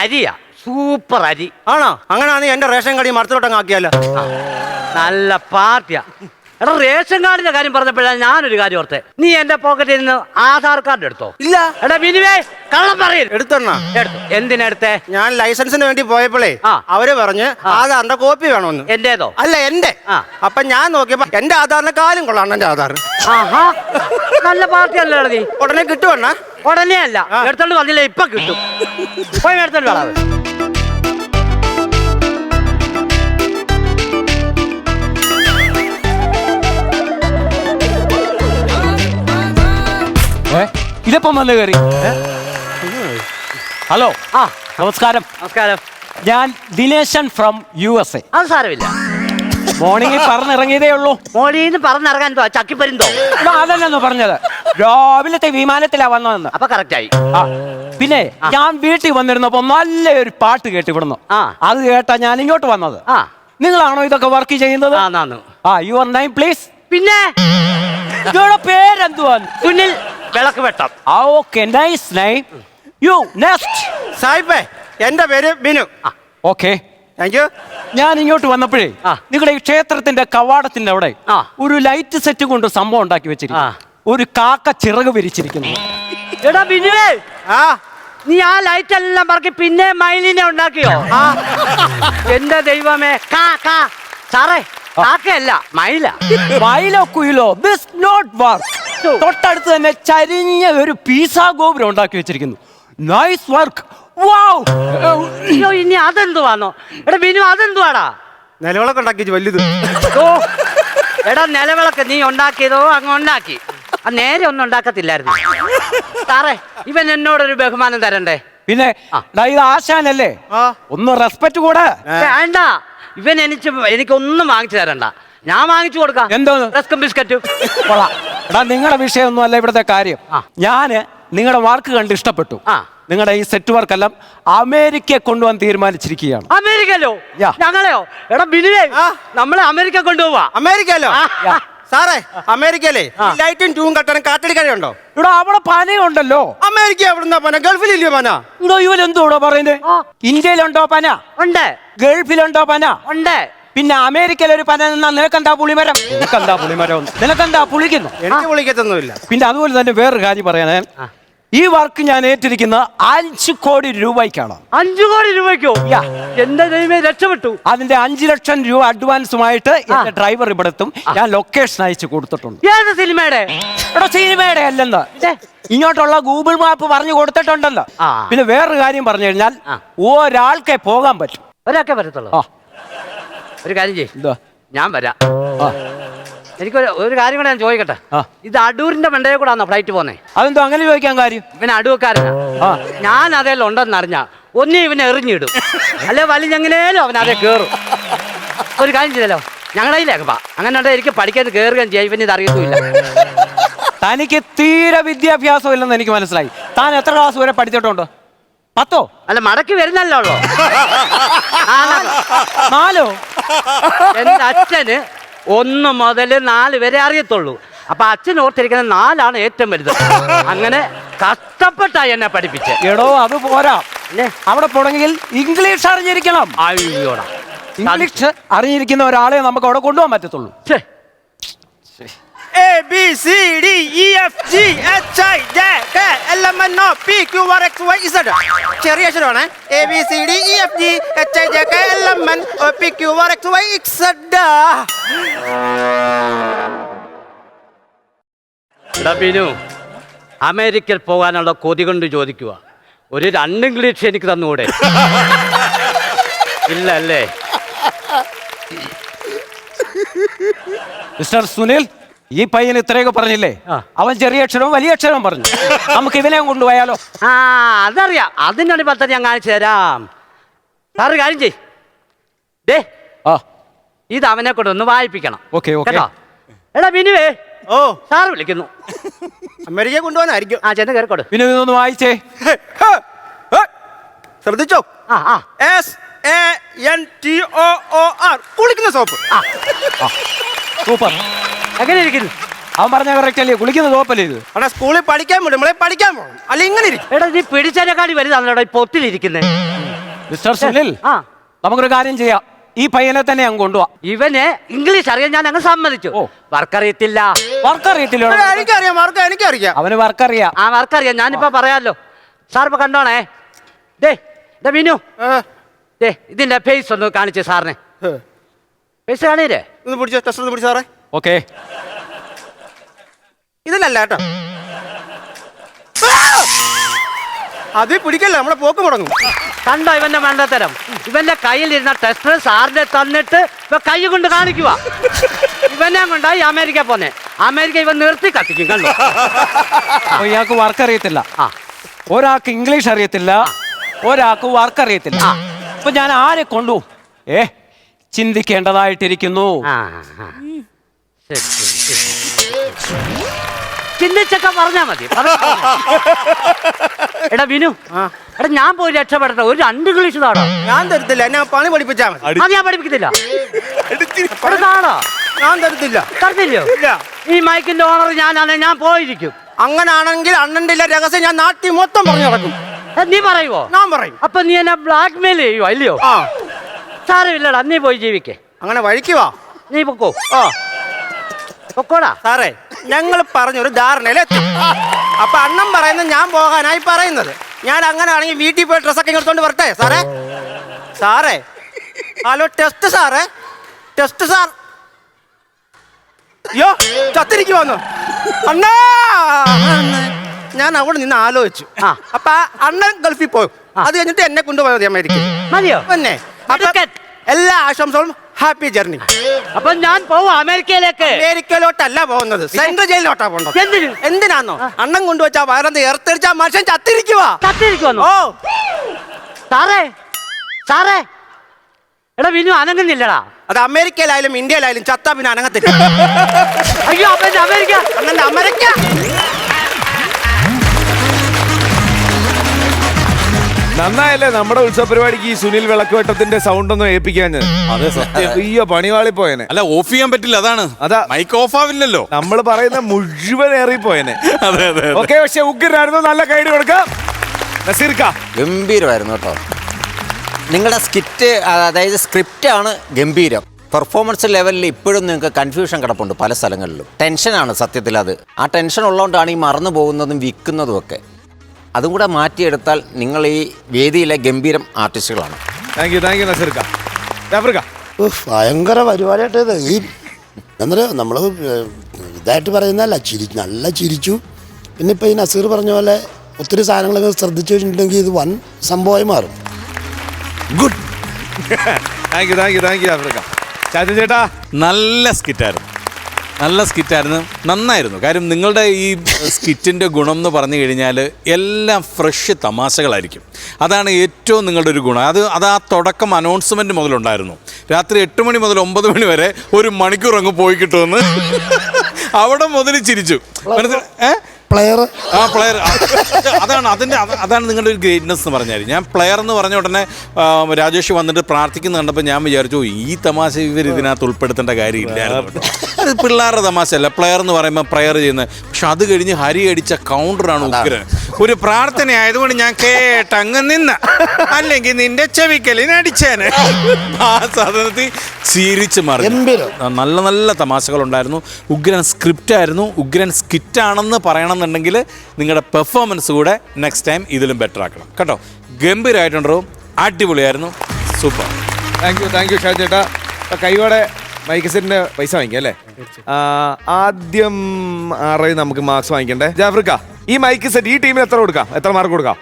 അരിയാ. സൂപ്പർ അരി ആണോ? അങ്ങനെയാണെങ്കിൽ എന്റെ റേഷൻ കടി മരത്തിലോട്ടങ്ങ് ആക്കിയാലോ? നല്ല പാർട്ടിയാ. എടാ റേഷൻ കാർഡിന്റെ കാര്യം പറഞ്ഞപ്പോഴാണ് ഞാനൊരു കാര്യം ഓർത്തെ. നീ എന്റെ പോക്കറ്റിൽ നിന്ന് ആധാർ കാർഡ് എടുത്തോ? ഇല്ല. എടാ ബിനുവേ കള്ളം പറയരുത്. എടുത്തണ്ണ. എടുത്തു. എന്തിനെടുത്തേ? ഞാൻ ലൈസൻസിന് വേണ്ടി പോയപ്പോഴേ അവര് പറഞ്ഞ് ആധാറിന്റെ കോപ്പി വേണമെന്ന്. എന്റേതോ? അല്ല എന്റെ. അപ്പൊ ഞാൻ നോക്കിയപ്പോ എന്റെ ആധാറിന്റെ കാലും കൊള്ളാണ് എന്റെ ആധാർ. നല്ല പാർട്ടി അല്ലേ നീ? ഉടനെ കിട്ടുവണ്ണ? ഉടനെ അല്ല, എടുത്തോണ്ട് വന്നില്ല, ഇപ്പൊ കിട്ടും. പോയി എടുത്തോണ്ട് വേണം. ഇതിപ്പം വന്ന് കയറി. ഹലോ, നമസ്കാരം. നമസ്കാരം. ഞാൻ ദിനേശൻ ഫ്രം USA. അത് സാരമില്ല, മോർണിംഗിൽ പറഞ്ഞിറങ്ങിയതേ ഉള്ളൂ. മോളിന്ന് പറഞ്ഞിറങ്ങാൻ ചക്കിപ്പരിന്തോ? അതല്ലെന്ന് പറഞ്ഞത്, രാവിലത്തെ വിമാനത്തിലാ വന്നതെന്ന്. അപ്പൊ കറക്റ്റായി. പിന്നെ ഞാൻ വീട്ടിൽ വന്നിരുന്നപ്പോ നല്ലൊരു പാട്ട് കേട്ട് ഇവിടുന്നു. അത് കേട്ടാ ഞാൻ ഇങ്ങോട്ട് വന്നത്. നിങ്ങളാണോ ഇതൊക്കെ വർക്ക് ചെയ്യുന്നത്? Your name please. പിന്നെ പേരെന്തുവാ? സുനിൽ വിളക്ക് വെട്ടം. Okay, nice name. You next. സായിപ്പേ, എന്റെ പേര് ബിനു. Okay, thank U. ഞാൻ ഇങ്ങോട്ട് വന്നപ്പോഴേ നിങ്ങളുടെ ഈ ക്ഷേത്രത്തിന്റെ കവാടത്തിന്റെ അവിടെ ഒരു ലൈറ്റ് സെറ്റ് കൊണ്ട് സംഭവം ഉണ്ടാക്കി വെച്ചിരിക്കുന്നു. ഒരു കാക്ക ചിറക് വിരിച്ചിരിക്കുന്നു. എടാ ബിനുവേ, നീ ആ ലൈറ്റ് എല്ലാം പറക്കി പിന്നെ മയിലിനെ ഉണ്ടാക്കിയോ? എന്റെ ദൈവമേ, സാറേ കാക്കയല്ല മയില. മയിലോ കുയിലോ, ദിസ് നോട്ട് വർക്ക്. തൊട്ടടുത്ത് തന്നെ ചരിഞ്ഞ ഒരു പീസാ ഗോപുരം ഉണ്ടാക്കി വെച്ചിരിക്കുന്നു. Nice work. അയ്യോ, ഇനി അതെന്തുവാണോ? എടാ ബിനു, അതെന്തുവാടാ? നിലവിളക്ക് ഉണ്ടാക്കി വലുത്. എടാ നിലവിളക്ക് നീ ഉണ്ടാക്കിയതോ? അങ്ങ് ഉണ്ടാക്കി. നേരെ ഒന്നും ഉണ്ടാക്കത്തില്ലായിരുന്നു. സാറേ, ഇവൻ എന്നോടൊരു ബഹുമാനം തരണ്ടേ? പിന്നെ ഇത് ആശാനല്ലേ, ഒന്ന് റെസ്പെക്ട് കൂടെ. വേണ്ട, ഇവൻ എനിക്കൊന്നും വാങ്ങിച്ചു തരണ്ട, ഞാൻ വാങ്ങിച്ചു കൊടുക്കാം. എന്തോന്ന്? റസ്കും ബിസ്ക്കറ്റും. എടാ നിങ്ങളുടെ വിഷയമൊന്നും അല്ല ഇവിടുത്തെ കാര്യം. ഞാന് നിങ്ങളുടെ വർക്ക് കണ്ട് ഇഷ്ടപ്പെട്ടു. നിങ്ങളുടെ ഈ സെറ്റ് വർക്ക് എല്ലാം അമേരിക്കയെ കൊണ്ടുപോകാൻ തീരുമാനിച്ചിരിക്കുകയാണ്. അമേരിക്കയിലോ? ഞങ്ങളെയോ? എടാ ബിനുവേ, നമ്മളെ അമേരിക്ക കൊണ്ടുപോവാ. അമേരിക്കയിലോ? സാറേ, അമേരിക്കയിലെ ലൈറ്റും ട്യൂൺ കട്ടണം കാറ്റടിക്കടയുണ്ടോ? ഇവിടെ അവിടെ പനയുണ്ടല്ലോ. അമേരിക്ക എവിടുന്നാ പന? ഗൾഫിലില്ലയോ പന? ഇവിടെ ഇവരെന്തോടോ പറയുന്നത്? ഇന്ത്യയിലുണ്ടോ പന? ഉണ്ട്. ഗൾഫിലുണ്ടോ പന? ഉണ്ട്. പിന്നെ അമേരിക്കയിൽ ഒരു പന നിന്നാ നിനക്കെന്താ പുളിമരം? നിനക്കെന്താ പുളിമരം? നിനക്കെന്താ പുളിക്കുന്നു? എനിക്ക് പുളിക്കത്തൊന്നുമില്ല. പിന്നെ അതുപോലെ തന്നെ വേറൊരു കാര്യം പറയാനേ, ഈ വർക്ക് ഞാൻ ഏറ്റിരിക്കുന്ന 5 കോടി രൂപയ്ക്കാണ്. 5 കോടി രൂപയ്ക്കോ? എന്റെ ദൈവമേ, രക്ഷപ്പെട്ടു. അതിന്റെ 5 ലക്ഷം രൂപ അഡ്വാൻസുമായിട്ട് എന്റെ ഡ്രൈവർ ഇവിടെത്തും. ഞാൻ ലൊക്കേഷൻ അയച്ചു കൊടുത്തിട്ടുണ്ട്. ഏത് സിനിമയുടെ? സിനിമയുടെ അല്ലെന്ന്, ഇങ്ങോട്ടുള്ള ഗൂഗിൾ മാപ്പ് പറഞ്ഞു കൊടുത്തിട്ടുണ്ടല്ലോ. പിന്നെ വേറൊരു കാര്യം പറഞ്ഞു കഴിഞ്ഞാൽ ഒരാൾക്കേ പോകാൻ പറ്റും. ഒരാൾക്കേ പറ്റത്തുള്ളൂ. ഒരു കാര്യം ചെയ്യ്, ഞാൻ വരാം. എനിക്ക് ഒരു കാര്യം കൂടെ ഞാൻ ചോദിക്കട്ടെ. ഇത് അടൂരിന്റെ മണ്ടയെ കൂടാണോ ഫ്ലൈറ്റ് പോന്നെ? അതെന്തോ അങ്ങനെ ചോദിക്കാൻ കാര്യം? ഇവൻ അടൂക്കാരനാ. ഞാൻ അതേലും ഉണ്ടെന്ന് അറിഞ്ഞാ ഒന്നേ ഇവനെ എറിഞ്ഞിടും, അല്ലെ വലിഞ്ഞെങ്ങനേലും അവൻ അതേ കേറും. ഒരു കാര്യം ചെയ്തല്ലോ, ഞങ്ങളതിലേക്കാ അങ്ങനെ ഉണ്ടെ എനിക്ക് പഠിക്കാൻ കയറുകയും ചെയ്യാം. ഇവൻ ഇത് അറിയത്തുമില്ല. തനിക്ക് തീരെ വിദ്യാഭ്യാസം ഇല്ലെന്ന് എനിക്ക് മനസ്സിലായി. താൻ എത്ര ക്ലാസ് വരെ പഠിച്ചിട്ടുണ്ട്? 10? അല്ല, മടക്കി വരുന്നല്ലോ. 4? എന്റെ അച്ഛന് 1 മുതൽ 4 വരെ അറിയത്തുള്ളൂ. അപ്പൊ അച്ഛൻ ഓർത്തിരിക്കുന്ന 4 ഏറ്റവും വലുത്. അങ്ങനെ കഷ്ടപ്പെട്ടാ എന്നെ പഠിപ്പിച്ച്. എടോ അത് പോരാ, അവിടെ പോണെങ്കിൽ ഇംഗ്ലീഷ് അറിഞ്ഞിരിക്കണം. അയ്യോടാ, ഇംഗ്ലീഷ് അറിഞ്ഞിരിക്കുന്ന ഒരാളെ നമുക്ക് അവിടെ കൊണ്ടുപോകാൻ പറ്റത്തുള്ളൂ. A B C D E F G H I J K L M N O P Q R X Y Z. ചെറിയ അക്ഷരമാണ്. A B C D E F G H I J K L M N O P Q R X Y Z. എടാ ബിനു, അമേരിക്കയിൽ പോകാനുള്ള കൊതി കൊണ്ട് ചോദിക്കുക. ഒരു 2 English എനിക്ക് തന്നുകൂടെ? ഇല്ല അല്ലേ? മിസ്റ്റർ സുനിൽ, ഈ പയ്യൻ ഇത്രയൊക്കെ പറഞ്ഞില്ലേ, അവൻ ചെറിയ അക്ഷരവും വലിയ അക്ഷരവും പറഞ്ഞു. നമുക്ക് ഇവനെ കൊണ്ടുപോയാലോ? ആ അതറിയാം, അതിനൊരു പദ്ധതി ഞാൻ കാണിച്ചു തരാം. സാറ് കാര്യം ചെയ്, ദേ ആ ഇത് അവനെ കൊണ്ട് ഒന്ന് വായിപ്പിക്കണം. Okay okay. കേട്ടോ? എടാ ബിനുവേ, ഓ സാറ് വിളിക്കുന്നു. അമേരിക്ക കൊണ്ടുപോകാനായിരിക്കും. ആ ചെന്ന് കയറിക്കോട്. പിന്നെ ഇതൊന്ന് വായിച്ചേ. ശ്രദ്ധിച്ചോ? ആ ആ SANTOOR കുളിക്കുന്ന സോപ്പ്. സൂപ്പർ. എങ്ങനെ ഇരിക്കുന്നു? അവൻ പറഞ്ഞ കറക്റ്റ് അല്ലേ? കുളിക്കുന്ന സോപ്പല്ലേ ഇത്? അവിടെ സ്കൂളിൽ പഠിക്കാൻ വിടും, നമ്മളെ പഠിക്കാൻ പോകും. അല്ല ഇങ്ങനെ ഇരിക്കും. എടാ നീ പിടിച്ചതിനെക്കാടി വലുതാണല്ലോ ഈ പൊത്തിലിരിക്കുന്നത്. മിസ്റ്റർ സുനിൽ, ആ നമുക്കൊരു കാര്യം ചെയ്യാം. ഈ പയ്യനെ തന്നെ അങ്ങ് കൊണ്ടുപോവാ. ഇവന് ഇംഗ്ലീഷ് അറിയാൻ ഞാൻ അങ്ങ് സമ്മതിച്ചു. ഓ. വർക്ക് അറിയത്തില്ല. വർക്ക് അറിയത്തില്ല. എനിക്കറിയാം മാർക്ക്, എനിക്കറിയാം. അവന് വർക്ക് അറിയാം. ആ വർക്ക് അറിയാം, ഞാനിപ്പോ പറയാലോ. സാർ ഇപ്പൊ കണ്ടോണേ. ദേ മീനു, ദേ ഇതിന്റെ ഫേസ് ഒന്ന് കാണിച്ചേ സാറിനെ. ഫേസ് കാണില്ലേ? ഒന്ന് പിടിച്ചോ, ടെസ്റ്റ് ഒന്ന് പിടിച്ചോ സാറേ. ഓക്കെ. ഇതിലല്ല കേട്ടോ. അത് പിടിക്കല്ല, നമ്മളെ പോക്ക് മുടങ്ങും. കണ്ടോ ഇവന്റെ മണ്ടത്തരം? ഇവന്റെ കയ്യിലിരുന്ന ടെസ്റ്റർ സാറിനെ തന്നിട്ട് ഇപ്പൊ കൈ കൊണ്ട് കാണിക്കുക. ഇവനെ കൊണ്ടായി അമേരിക്ക പോന്നെ. അമേരിക്ക ഇവൻ നിർത്തി കത്തിക്കും. കണ്ടു? അപ്പൊ ഇയാൾക്ക് വർക്ക് അറിയത്തില്ല. ആ ഒരാൾക്ക് ഇംഗ്ലീഷ് അറിയത്തില്ല, ഒരാൾക്ക് വർക്ക് അറിയത്തില്ല. അപ്പൊ ഞാൻ ആരെ കൊണ്ടുപോകും? ചിന്തിക്കേണ്ടതായിട്ടിരിക്കുന്നു. ആ ആ. ശരി, ശരി. ചിന്തിച്ചൊക്കെ പറഞ്ഞാ മതി. എടാ ബിനു, എടാ ഞാൻ പോയി രക്ഷപ്പെടട്ടെ. ഒരു 2 ഇംഗ്ലീഷ് താടാ. ഞാൻ തരത്തില്ല, എന്നെ പണി പഠിപ്പിച്ചാ മതി. അത് ഞാൻ പഠിപ്പിക്കത്തില്ല. എടാ താടാ. ഞാൻ തരത്തില്ല. തരത്തില്ലയോ? ഇല്ല. ഈ മൈക്കിന്റെ ഓണർ ഞാനാണ്, ഞാൻ പോയിരിക്കും. അങ്ങനാണെങ്കിൽ അണ്ണന്റെ ഇല്ല രഹസ്യം ഞാൻ നാട്ടിൽ മൊത്തം പറഞ്ഞു നടക്കും. നീ പറയുവോ? ഞാൻ പറയും. അപ്പൊ നീ എന്നെ ബ്ലാക്ക് മെയിൽ ചെയ്യുവോ? അല്ലയോ? ആ സാരമില്ലടാ, നീ പോയി ജീവിക്കേ. അങ്ങനെ വഴിക്കുവാ. നീ പൊക്കോ. ആ പൊക്കോടാ. സാറേ, ഞങ്ങൾ പറഞ്ഞൊരു ധാരണയിലെത്തി. അപ്പൊ അണ്ണൻ പറയുന്നത് ഞാൻ പോകാനായി പറയുന്നത്. ഞാൻ അങ്ങനെയാണെങ്കിൽ വീട്ടിൽ പോയി ഡ്രസ്സൊക്കെ എടുത്തോണ്ട് വരട്ടെ സാറേ? സാറേ, ഹലോ ടെസ്റ്റ് സാറേ, ടെസ്റ്റ് സാർ. അയ്യോ ചത്തിരിക്കുവാന്നോ അണ്ണാ? ഞാൻ അവിടെ നിന്ന് ആലോചിച്ചു. അപ്പൊ അണ്ണൻ ഗൾഫിൽ പോയി. അത് കഴിഞ്ഞിട്ട് എന്നെ കൊണ്ടുപോയത് അമേരിക്ക. മതിയോ? പിന്നെ എല്ലാ ആശംസകളും ഹാപ്പി ജേർണി. അപ്പൊ ഞാൻ പോവാ അമേരിക്കയിലേക്ക്. അമേരിക്കയിലോട്ടല്ല പോകുന്നത്, സെൻട്രൽ ജയിലിലോട്ടാ പോകുന്നത്. എന്തിന്? എന്തിനാന്നോ? അണ്ണൻ കൊണ്ടുവച്ചാ വയറന്ന് എർത്തടിച്ചാ മനുഷ്യൻ ചത്തിരിക്കുവാ. ചത്തിരിക്കുവാന്നോ? ഓ സാറേ, സാറേ, എടാ വിനു അനങ്ങുന്നില്ലടാ. അത് അമേരിക്കയിലായാലും ഇന്ത്യയിലായാലും ചത്താ പിന്നെ അനങ്ങത്തില്ല. അയ്യോ അപ്പൊ അമേരിക്ക. അണ്ണന്റെ അമേരിക്ക. നന്നായല്ലേ നമ്മുടെ ഉത്സവ പരിപാടിക്ക് ഈ സുനിൽ വിളക്കുവെട്ടത്തിന്റെ സൗണ്ട് ഒന്നും ഏൽപ്പിക്കാൻ. അതെ സത്യം. അയ്യോ പണിവാളി പോയനെ. അല്ല ഓഫ് ചെയ്യാൻ പറ്റില്ല, അതാണ്. അതാ മൈക്ക് ഓഫ് ആവില്ലല്ലോ. നമ്മൾ പറയുന്ന മുഴുവൻ ഏറിപ്പോയനെ. അതെ അതെ. ഓക്കെ, പക്ഷെ ഉഗ്രനായിരുന്നു. നല്ല കൈഡി കൊടുക്കാം. നസീർക്ക ഗംഭീരമായിരുന്നു കേട്ടോ. നിങ്ങളുടെ സ്കിറ്റ്, അതായത് സ്ക്രിപ്റ്റാണ് ഗംഭീരം. പെർഫോമൻസ് ലെവലിൽ ഇപ്പോഴും നിങ്ങൾക്ക് കൺഫ്യൂഷൻ കിടപ്പുണ്ട് പല സ്ഥലങ്ങളിലും. ടെൻഷനാണ് സത്യത്തിൽ. അത് ആ ടെൻഷൻ ഉള്ളതുകൊണ്ടാണ് ഈ മറന്നു പോകുന്നതും വിൽക്കുന്നതും ഒക്കെ. അതും കൂടെ മാറ്റിയെടുത്താൽ നിങ്ങൾ ഈ വേദിയിലെ ഗംഭീരം ആർട്ടിസ്റ്റുകളാണ്. Thank you നസീർക്ക. ജാഫർക്ക, ഭയങ്കര പരിപാടിയായിട്ട് ഇത്. ഈ എന്താ പറയുക, നമ്മൾ ഇതായിട്ട് പറയുന്നതല്ല, നല്ല ചിരിച്ചു. പിന്നെ ഇപ്പം ഈ നസീർ പറഞ്ഞ പോലെ ഒത്തിരി സാധനങ്ങളൊക്കെ ശ്രദ്ധിച്ചു വെച്ചിട്ടുണ്ടെങ്കിൽ ഇത് വൻ സംഭവമായി മാറും. ഗുഡ്. താങ്ക് യു ജാഫർക്ക. ചാച്ചൻ ചേട്ടാ, നല്ല സ്കിറ്റായിരുന്നു, നല്ല സ്കിറ്റായിരുന്നു, നന്നായിരുന്നു. കാര്യം നിങ്ങളുടെ ഈ സ്കിറ്റിൻ്റെ ഗുണം എന്ന് പറഞ്ഞു കഴിഞ്ഞാൽ എല്ലാം ഫ്രഷ് തമാശകളായിരിക്കും. അതാണ് ഏറ്റവും നിങ്ങളുടെ ഒരു ഗുണം. അത് ആ തുടക്കം അനൗൺസ്മെൻറ്റ് മുതലുണ്ടായിരുന്നു. രാത്രി 8 മണി മുതൽ 9 മണി വരെ 1 മണിക്കൂർ അങ്ങ് പോയി കിട്ടുമെന്ന് അവിടെ മുതൽ ചിരിച്ചു. പ്ലെയർ അതാണ് നിങ്ങളുടെ ഒരു ഗ്രേറ്റ്നെസ് എന്ന് പറഞ്ഞാൽ. ഞാൻ പ്ലെയർ എന്ന് പറഞ്ഞ ഉടനെ രാജേഷ് വന്നിട്ട് പ്രാർത്ഥിക്കുന്ന കണ്ടപ്പോൾ ഞാൻ വിചാരിച്ചു ഈ തമാശ ഇവർ ഇതിനകത്ത് ഉൾപ്പെടുത്തേണ്ട കാര്യമില്ലായിരുന്നു. അത് പിള്ളേരുടെ തമാശയല്ല. പ്ലെയർ എന്ന് പറയുമ്പോൾ പ്രെയർ ചെയ്യുന്നത്. പക്ഷെ അത് കഴിഞ്ഞ് ഹരി അടിച്ച കൗണ്ടറാണ് ഉഗ്രൻ. ഒരു പ്രാർത്ഥന ആയതുകൊണ്ട് ഞാൻ കേട്ടങ്ങ് നിന്ന, അല്ലെങ്കിൽ നിന്റെ ചെവിക്കലിന് അടിച്ചേനെ. ആ സാധനത്തിൽ ചിരിച്ച് മാറി. നല്ല നല്ല തമാശകളുണ്ടായിരുന്നു. ഉഗ്രൻ സ്ക്രിപ്റ്റായിരുന്നു. ഉഗ്രൻ സ്കിറ്റാണെന്ന് പറയണമെന്നുണ്ടെങ്കിൽ നിങ്ങളുടെ പെർഫോമൻസ് കൂടെ നെക്സ്റ്റ് ടൈം ഇതിലും ബെറ്റർ ആക്കണം കേട്ടോ. ഗംഭീരമായിട്ടുണ്ടോ, അടിപൊളിയായിരുന്നു, സൂപ്പർ. താങ്ക് യു ഷാജി ചേട്ടാ. കൈയോടെ മൈക്ക് സെറ്റിന്റെ പൈസ വാങ്ങിക്കാം അല്ലേ? ആദ്യം 6 നമുക്ക് മാർക്സ് വാങ്ങിക്കണ്ടേ. ജാഫർക്ക, ഈ മൈക്ക് സെറ്റ് ഈ ടീമിന് എത്ര കൊടുക്കാം? എത്ര മാർക്ക് കൊടുക്കാം?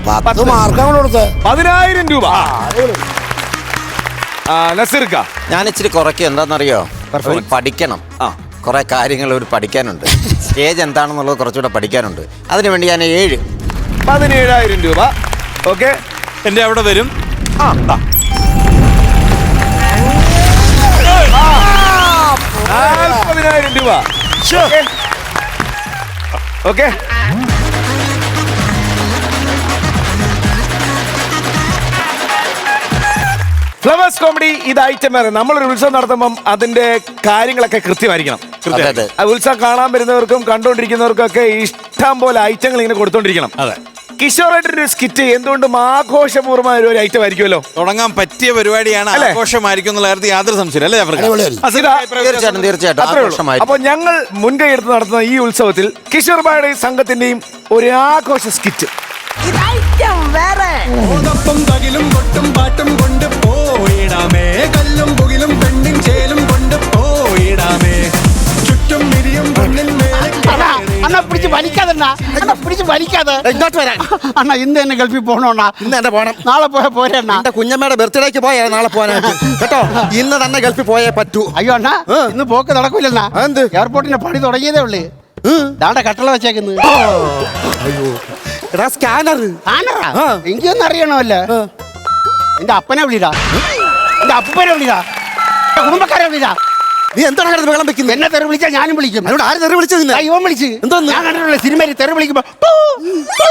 10 മാർക്കാണ് കൊടുത്തത്. 10,000 രൂപ. നസീർക്ക, ഞാൻ ഇച്ചിരി കുറയ്ക്കുക. എന്താണെന്നറിയോ, ഒരു പഠിക്കണം. കുറെ കാര്യങ്ങൾ ഒരു പഠിക്കാനുണ്ട്. സ്റ്റേജ് എന്താണെന്നുള്ളത് കുറച്ചുകൂടെ പഠിക്കാനുണ്ട്. അതിനുവേണ്ടി ഞാൻ 7. 17,000 രൂപ. ഓക്കെ, എന്റെ അവിടെ വരും. 40,000 രൂപ. ഓക്കെ, ഫ്ലവേഴ്സ് കോമഡി ഇത് ഐറ്റം വേറെ. നമ്മളൊരു ഉത്സവം നടത്തുമ്പം അതിന്റെ കാര്യങ്ങളൊക്കെ കൃത്യമായിരിക്കണം. അതെ. ആ ഉത്സവം കാണാൻ വരുന്നവർക്കും കണ്ടുകൊണ്ടിരിക്കുന്നവർക്കും ഒക്കെ ഇഷ്ടം പോലെ ഐറ്റങ്ങൾ ഇങ്ങനെ കൊടുത്തോണ്ടിരിക്കണം. അതെ, കിഷോറായിട്ടൊരു സ്കിറ്റ് എന്തുകൊണ്ടും ആഘോഷപൂർവ്വമായ ഒരു ഐറ്റം ആയിരിക്കുമല്ലോ. തുടങ്ങാൻ പറ്റിയ പരിപാടിയാണ്, ആഘോഷമായിരിക്കും എന്നുള്ള കാര്യത്തിൽ യാതൊരു സംശയം അല്ലേ? തീർച്ചയായിട്ടും ആഘോഷമായി. അപ്പൊ ഞങ്ങൾ മുൻകൈ എടുത്ത് നടത്തുന്ന ഈ ഉത്സവത്തിൽ കിഷോർ ബായുടെ സംഘത്തിന്റെയും ഒരു ആഘോഷ സ്കിറ്റ്. ഓടൊപ്പം തകിലും കൊട്ടും പാട്ടും കൊണ്ട് പോയിടാമേ, കല്ലും പുകിലും പെണ്ണിൻ ചേലും കൊണ്ട് പോയിടാമേ, ചുറ്റും മിരിയും പെണ്ണിൻ മേലെ അണ്ണാ പിടിച്ച് വലിക്കാതെ ഇങ്ങോട്ട് വരാൻ. അണ്ണാ ഇന്ന് തന്നെ ഗൾഫിൽ പോകണോണ്ണാ? ഇന്ന് തന്നെ പോണം. നാളെ പോയാ പോരെ അണ്ണാ? എന്റെ കുഞ്ഞമ്മയുടെ ബർത്ത്ഡേക്ക് പോയാ നാളെ പോകാനായിട്ട് കേട്ടോ. ഇന്ന് തന്നെ ഗൾഫിൽ പോയേ പറ്റൂ. അയ്യോ അണ്ണാ, ഇന്ന് പോക്ക് നടക്കൂലെന്നാ. എന്ത്? എയർപോർട്ടിന്റെ പണി തുടങ്ങിയതേ ഉള്ളു. ദാണ്ട കട്ടള വെച്ചേക്കുന്നത്. അയ്യോ എടാ, സ്കാനർ. എനിക്കൊന്നും അറിയണമല്ലോ. എന്റെ അപ്പനെ വിളിടാ, എന്റെ അപ്പനെ വിളിടാ, കുടുംബക്കാരെ വിളിടാ. നീ എന്താണ് കിടന്ന് വെള്ളം വെക്കുന്നത്? എന്നെ തെറി വിളിച്ചാൽ ഞാനും വിളിക്കും. അതിനോട് ആര് തെറി വിളിച്ചത്? ഇവൻ വിളിച്ച്. എന്തോന്ന്? ഞാൻ കണ്ടിട്ടുള്ള സിനിമയിൽ തെറി വിളിക്കുമ്പോ ടൂ, ടൂ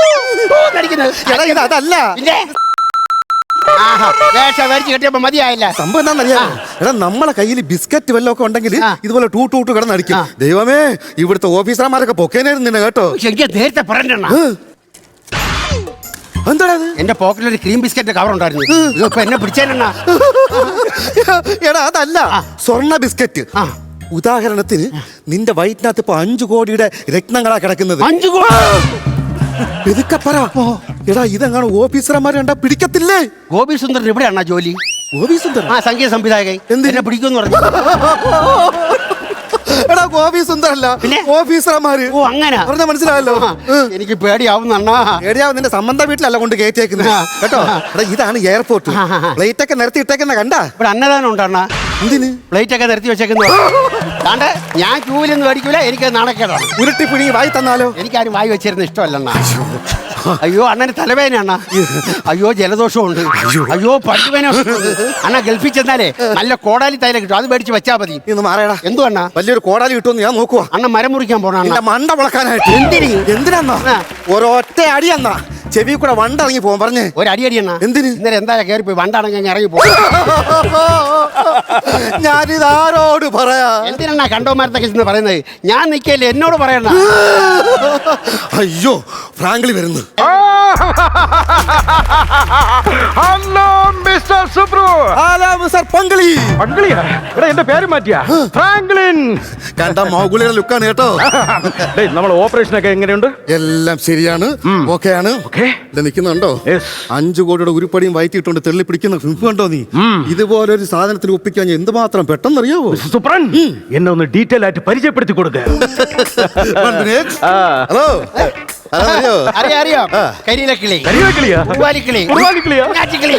എന്നടിക്കുന്നത്. എടാ, ഇത് അതല്ല പിന്നെ മേടിച്ച് കെട്ടിയപ്പോ മതിയായില്ല. സംഭവം എന്താണെന്നറിയാം? എടാ, നമ്മളെ കയ്യിൽ ബിസ്ക്കറ്റ് വല്ലതും ഒക്കെ ഉണ്ടെങ്കിൽ ഇതുപോലെ ടൂ ടൂ കിടന്നടിക്കും. ദൈവമേ, ഇവിടുത്തെ ഓഫീസർമാരൊക്കെ പൊക്കേനായിരുന്നു കേട്ടോ. എനിക്ക് നേരത്തെ പറഞ്ഞ എന്താ എന്റെ പോക്കറ്റിൽ ഒരു ക്രീം ബിസ്ക്കറ്റ് കവർ ഉണ്ടായിരുന്നു. ഇപ്പൊ എന്നെ പിടിച്ചേനാ. എടാ, അതല്ല, സ്വർണ്ണ ബിസ്ക്കറ്റ്. ഉദാഹരണത്തിന് നിന്റെ വയറ്റിനകത്ത് ഇപ്പൊ 5 കോടിയുടെ രത്നങ്ങളാ കിടക്കുന്നത്. 5 കോടി? എതുക്കപ്പറ. എടാ, ഇതെങ്ങാണ് ഓഫീസർമാരെ കണ്ടാ പിടിക്കത്തില്ലേ? ഗോപി സുന്ദരൻ എവിടെയാണോ ജോലി? ഗോപി സുന്ദർ സംഗീത സംവിധായകൻ. എന്നെ പിടിക്കുമെന്ന് പറഞ്ഞു. എടാ, ഗോപി സുന്ദരല്ല, ഓഫീസർമാര്. ഓ, അങ്ങനെ പറഞ്ഞ മനസ്സിലായല്ലോ. എനിക്ക് പേടിയാവുന്ന അണ്ണാ. പേടിയാവും. നിന്റെ സംബന്ധ വീട്ടിലല്ല കൊണ്ട് കയറ്റിയേക്കുന്നത് കേട്ടോ. എടാ, ഇതാണ് എയർപോർട്ട്. പ്ലേറ്റ് ഒക്കെ നിരത്തി ഇട്ടേക്കുന്ന കണ്ടാ? ഇവിടെ അന്നദാനം ഉണ്ടണ്ണ. എന്തിന്? പ്ലേറ്റ് ഒക്കെ നിരത്തി വെച്ചേക്കുന്നു. താണ്ടെ ഞാൻ ക്യൂവിലൊന്നും മേടിക്കൂല. എനിക്ക് നാണക്കേടാണ്. ഉരുട്ടി പിടിങ്ങി വായി തന്നാലോ? എനിക്കാരും വായി വെച്ചിരുന്ന ഇഷ്ടമല്ലണ്ണ. അയ്യോ, അണ്ണന് തലവേദന അണ്ണ. അയ്യോ, ജലദോഷമുണ്ട്. അയ്യോ, പല്ലുവേന. അണ്ണ ഗൾഫിൽ ചെന്നാലേ നല്ല കോടാലി തൈല കിട്ടും. അത് മേടിച്ച് വെച്ചാ മതി. ഇന്ന് മാറേടാ. എന്തു അണ്ണ? വലിയൊരു കോടാലി കിട്ടുമെന്ന് ഞാൻ നോക്കുവാ. അണ്ണ മരം മുറിക്കാൻ പോണ അണ്ണ. മണ്ട വളക്കാനായിട്ട്. എന്തിന്? എന്തിനാ? ഒരൊറ്റ അടി എന്നാ ചെവി കൂടെ വണ്ടിറങ്ങി പോകാൻ പറഞ്ഞേ. ഒരു അടി അണ്ണ. എന്തിന്? ഇന്നലെ എന്താ കയറി പോയി വണ്ടാണെങ്കിൽ ഇറങ്ങി പോകും. ഞാനിതാരോട് പറയാ? എന്തിനാ കണ്ടോമാരത്തൊക്കെ ചെന്ന് പറയുന്നത്? ഞാൻ നിൽക്കല്ലേ, എന്നോട് പറയണ്ട. അയ്യോ, ഫ്രാങ്ക്ലി വരുന്നു. Hello mister Subru. Hello mister Pankali. പങ്കളിയാ? എടാ, എന്റെ പേര് മാറ്റിയാ. ഫ്രാങ്ക്ലിൻ. കണ്ട മൗഗുളിയുടെ ലുക്കാണ് കേട്ടോ. നമ്മൾ ഓപ്പറേഷൻ ഒക്കെ എങ്ങനെയുണ്ട്? എല്ലാം ശരിയാണ്, ഓക്കെ ആണ്. ഇത് നിൽക്കുന്നുണ്ടോ? 5 കോടിയുടെ ഉരുപ്പടിയും വയറ്റിയിട്ടുണ്ട് തെള്ളി പിടിക്കുന്ന ഫിലിം കണ്ടോ നീ? ഇതുപോലെ ഒരു സാധനത്തിന് ഒപ്പിക്കാൻ എന്തുമാത്രം പെട്ടെന്നറിയാവോ? സുപ്രൻ, എന്നെ ഒന്ന് ഡീറ്റെയിൽ ആയിട്ട് പരിചയപ്പെടുത്തി കൊടുക്കുക. ഹലോ, അറിയാം. കരിയിലക്കിളി, ഉറുവാലിക്കിളി, ഞാറ്റിക്കിളി.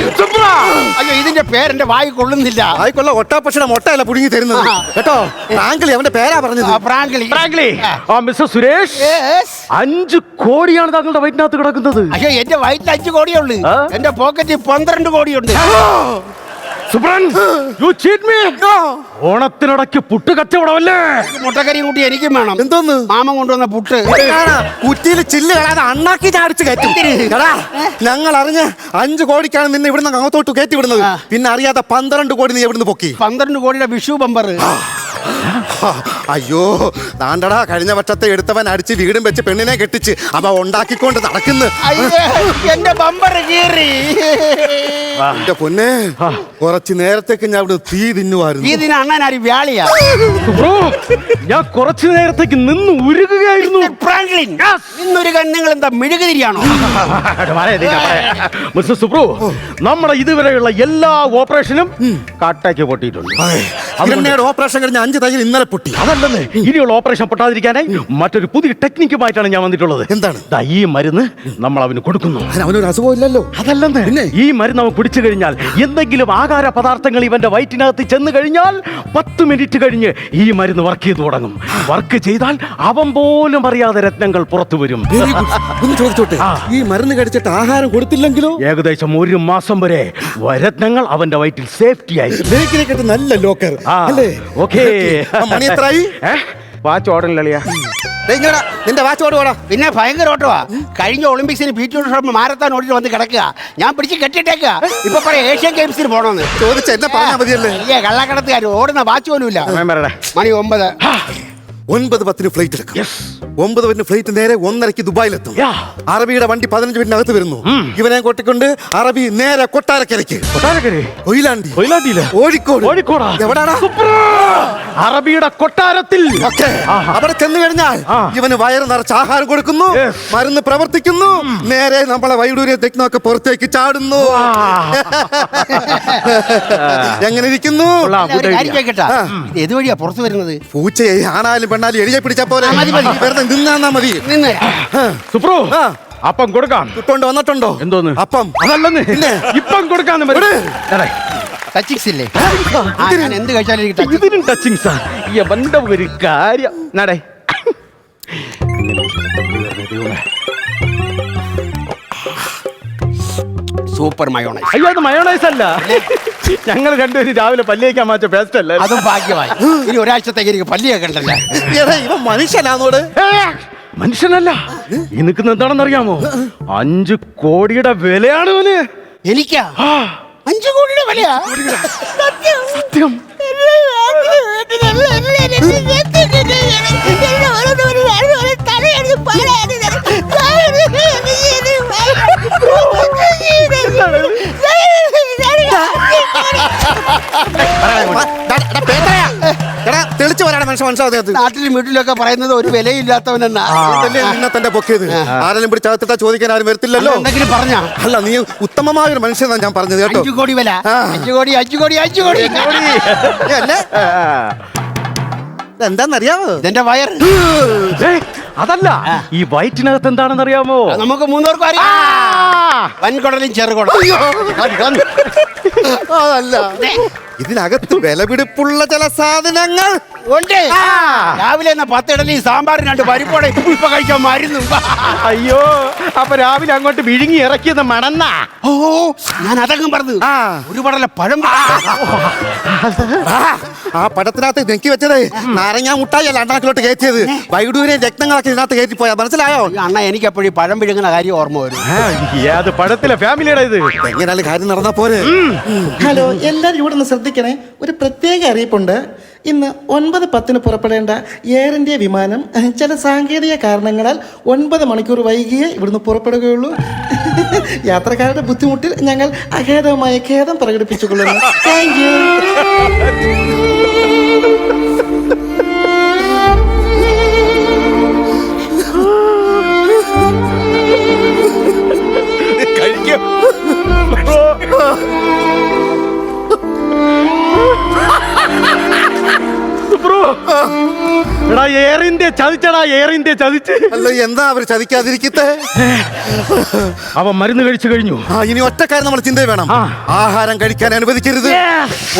അയ്യോ, ഇതിന്റെ പേരെന്റെ വായി കൊള്ളുന്നില്ല. ആയിക്കൊള്ള ഒട്ടാപ്പക്ഷിയുടെ മുട്ടയല്ല പുടുങ്ങി തരുന്നത് കേട്ടോ. ഫ്രാങ്ക്ലി അവന്റെ പേരാ പറഞ്ഞത്. ഫ്രാങ്ക്ലി. മിസ്റ്റർ സുരേഷ്, 5 കോടിയാണ് താങ്കളുടെ വയറ്റിനകത്ത് കിടക്കുന്നത്. അയ്യോ, എന്റെ വയറ്റിൽ 5 കോടിയേ ഉള്ളു. എന്റെ പോക്കറ്റിൽ 12 കോടിയുണ്ട്. Subran, you cheat me. ഓണത്തിനിടയ്ക്ക് puttu കച്ചവടമല്ലേ? മുട്ടക്കറിയും കൂട്ടി എനിക്കും വേണം. എന്തോന്ന്? മാമൻ കൊണ്ടുവന്ന പുട്ട്. കുറ്റിയിൽ ചില്ല് കളയാതെ അണ്ണാക്കി ചാടിച്ച് കയറ്റും. ഞങ്ങൾ അറിഞ്ഞ് 5 കോടിക്കാണ് നിന്നെ ഇവിടുന്ന് അകത്തോട്ട് കയറ്റി വിടുന്നത്. പിന്നെ അറിയാതെ 12 കോടി നീ എവിടുന്ന് പൊക്കി? 12 കോടിയുടെ വിഷു ബമ്പർ. അയ്യോ, താണ്ടടാ, കഴിഞ്ഞ വർഷത്തെ എടുത്തവൻ അടിച്ച് വീടും വെച്ച് പെണ്ണിനെ കെട്ടിച്ച് അവ ഉണ്ടാക്കിക്കൊണ്ട് നടക്കുന്നു. എന്റെ ബമ്പർ കീറി. എന്റെ പൊന്നെ, കുറച്ച് നേരത്തേക്ക് ഞാൻ ഇവിടെ തീ തിന്നുവായിരുന്നു. ഈ ദിന അണ്ണൻ ആര് വ്യാളിയാ? ഞാൻ കുറച്ചു നേരത്തേക്ക് നിന്ന് ഉരുകുകയായിരുന്നു. ഫ്രാങ്ക്ലിൻ, ഇന്നൊരു നിങ്ങൾ എന്താ മെഴുകുതിരിയാണോ? മിസ്റ്റർ സുബ്രു, നമ്മുടെ ഇതുവരെയുള്ള എല്ലാ ഓപ്പറേഷനും കാട്ടാക്കി പൊട്ടിയിട്ടുണ്ട്. ഹിരണ്യയുടെ ഓപ്പറേഷൻ കഴിഞ്ഞ 5 തൈകൾ ഇന്നലെ പൊട്ടി. അതല്ലെന്ന്, ഇനിയുള്ള ഓപ്പറേഷൻ പൊട്ടാതിരിക്കാനായി മറ്റൊരു പുതിയ ടെക്നിക്കുമായിട്ടാണ് ഞാൻ വന്നിട്ടുള്ളത്. എന്താണ്? ദാ ഈ മരുന്ന് നമ്മൾ അവന് കൊടുക്കുന്നു. അവനൊരു അസുഖം ഇല്ലല്ലോ. അതല്ലെന്ന്, ഈ മരുന്ന് അവൻ കുടിച്ചു കഴിഞ്ഞാൽ എന്തെങ്കിലും ആഹാര പദാർത്ഥങ്ങൾ ഇവന്റെ വയറ്റിനകത്ത് ചെന്ന് കഴിഞ്ഞാൽ 10 മിനിറ്റ് കഴിഞ്ഞ് ഈ മരുന്ന് വർക്ക് ചെയ്തു തുടങ്ങും. വർക്ക് ചെയ്താൽ അവൻ പോലും അറിയാതെ രത്നങ്ങൾ പുറത്തു വരും. ഒന്ന് ചോദിച്ചോട്ടെ, ഈ മരുന്ന് കഴിച്ചിട്ട് ആഹാരം കൊടുത്തില്ലെങ്കിലോ? ഏകദേശം 1 മാസം വരെ രത്നങ്ങൾ അവന്റെ വയറ്റിൽ സേഫ്റ്റി ആയി. നല്ല ലോക്കർ അല്ലേ? ഓക്കേ. മണി എത്രയായി? വാച്ച് ഓടണില്ലളിയാ. നിന്റെ വാച്ച് ഓടുവാടാ. പിന്നെ ഭയങ്കര ഓട്ടമാ. കഴിഞ്ഞ ഒളിമ്പിക്സിന് PT ഉഷ മാരത്താൻ ഓടിട്ട് വന്ന് കിടക്കുക. ഞാൻ പിടിച്ച് കെട്ടിട്ടേക്കുക. ഇപ്പൊ പറയാം ഏഷ്യൻ ഗെയിംസിന് പോണോന്ന്. ചോദിച്ച എന്നെ പറഞ്ഞാൽ മതിയല്ലേ? വലിയ കള്ളക്കടത്തുകാർ ഓടുന്ന വാച്ച് പോലും ഇല്ല. മണി 9. 9:10 ഫ്ലൈറ്റ് എടുക്കും. 9:10 ഫ്ലൈറ്റ് നേരെ 1:30 ദുബായിലെത്തും. അറബിയുടെ വണ്ടി 15 മിനിറ്റിനകത്ത് വരുന്നു. ഇവനെ കൊട്ടിക്കൊണ്ട് അറബി നേരെ കൊട്ടാരക്കരയ്ക്ക്. കൊയിലാണ്ടി, കോഴിക്കോട്. എവിടാണ്? അറബിയുടെ കൊട്ടാരത്തിൽ. അവിടെ ചെന്ന് കഴിഞ്ഞാൽ ഇവന് വയറ് നിറച്ച് ആഹാരം കൊടുക്കുന്നു, മരുന്ന് പ്രവർത്തിക്കുന്നു, നേരെ നമ്മളെ വൈഡൂര്യ തെക്നൊക്കെ പുറത്തേക്ക് ചാടുന്നു. എങ്ങനെ ഇരിക്കുന്നു? ഏതുവഴിയാ പുറത്തു വരുന്നത്? പൂച്ചയെ ആണാലും പെണ്ണാലും എഴുതി പിടിച്ച പോലെ വെറുതെ നിന്നാ മതി. സുപ്രോ, അപ്പം കൊടുക്കാം. ഇട്ടുകൊണ്ട് വന്നിട്ടുണ്ടോ? എന്തോന്ന്? അപ്പം അതല്ലെന്ന്, ഇപ്പം കൊടുക്കാന്ന്. ടച്ചിങ്സ് ഇല്ലേ? ഞാൻ എന്ത് കഴിച്ചാലും ഇതിനും ടച്ചിങ്സാ. എവന്റെ ഒരു കാര്യം നടേ. Super mayonnaise. അയ്യോ, അത് മയോണൈസ് അല്ല. ഞങ്ങൾ രണ്ടുപേരും രാവിലെ പല്ലിയേക്കാൻ മാറ്റ പേസ്റ്റ് അല്ല. അതും ഭാഗ്യമായി. ഇനി ഒരാഴ്ചത്തേക്ക് എനിക്ക് പല്ലിയേക്കണ്ടല്ലേ. ഇവൻ മനുഷ്യനാന്നോട്? മനുഷ്യനല്ല. ഈ നിൽക്കുന്ന എന്താണെന്നറിയാമോ? 5 കോടിയുടെ വിലയാണ് അവന്. എനിക്കാ 5 കോടിയുടെ വിലയാ? സത്യം. തെളിച്ചു വരാണ് മനുഷ്യൻ. നാട്ടിലും വീട്ടിലൊക്കെ പറയുന്നത് ഒരു വിലയില്ലാത്തവനെന്നാ. നിന്നെ തന്നെ പൊക്കിയത്. ആരെങ്കിലും പിടിച്ചകത്തിട്ടാ ചോദിക്കാൻ ആരും വരത്തില്ലല്ലോ. എന്തെങ്കിലും പറഞ്ഞാ? അല്ല, നീ ഉത്തമമായ ഒരു മനുഷ്യനാണ് ഞാൻ പറഞ്ഞത് കേട്ടോ. 5 കോടി വില. 5 കോടി 5 കോടി 5 കോടി. എന്താന്നറിയാമോ? ഇതെന്റെ വയർ. അതല്ല, ഈ വയറ്റിനകത്ത് എന്താണെന്നറിയാമോ? നമുക്ക് 3 പേർക്കും അറിയാം. വൻകുടലും ചെറുകുടലും. അതല്ല, ഇതിനകത്ത് വിലപിടിപ്പുള്ള ചില സാധനങ്ങൾ ഉണ്ട്. രാവിലെ 10 ഇഡലി സാമ്പാറിന് 2 പരിപ്പോടെ ഇപ്പൊ കഴിക്കാൻ മരുന്നു. അയ്യോ, അപ്പൊ രാവിലെ അങ്ങോട്ട് വിഴുങ്ങി ഇറക്കിയത് മണന്ന. ഓ, ഞാൻ അതങ്ങും പറഞ്ഞു. ഒരു പടല പഴം. ആ പടത്തിനകത്ത് നെക്കി വെച്ചത് നാരങ്ങ മുട്ടായില്ല അണ്ണാക്കിലോട്ട് കയറ്റിയത്. വൈഡൂരെ രക്തങ്ങളൊക്കെ ഇതിനകത്ത് കയറ്റിപ്പോയാ. മനസ്സിലായോ? അണ്ണ എനിക്ക് എപ്പോഴും പഴം പിഴുങ്ങുന്ന കാര്യം ഓർമ്മ വരും. അത് പടത്തിലെ ഫാമിലിയുടെ ഇത്. എങ്ങനെയാലും കാര്യം നടന്നാ പോരെ. ഹലോ, എല്ലാവരും ഇവിടെ ഒന്ന് ശ്രദ്ധിക്കണേ. ഒരു പ്രത്യേക അറിയിപ്പുണ്ട്. ഇന്ന് 9:10 പുറപ്പെടേണ്ട എയർ ഇന്ത്യ വിമാനം ചില സാങ്കേതിക കാരണങ്ങളാൽ 9 മണിക്കൂർ വൈകിയേ ഇവിടുന്ന് പുറപ്പെടുകയുള്ളൂ. യാത്രക്കാരുടെ ബുദ്ധിമുട്ടിൽ ഞങ്ങൾ അഖേദമായ ഖേദം പ്രകടിപ്പിച്ചുകൊള്ളുന്നു. Thank you. എയർ ഇന്ത്യ ചതിച്ചടാ. എയർ ഇന്ത്യ ചതിച്ച്. അല്ല, എന്താ അവർ ചതിക്കാതിരിക്കത്തെ? അവൻ മരുന്ന് കഴിച്ചു കഴിഞ്ഞു. ഇനി ഒറ്റ കാര്യം നമ്മൾ ചിന്ത വേണം. ആഹാരം കഴിക്കാൻ അനുവദിക്കരുത്.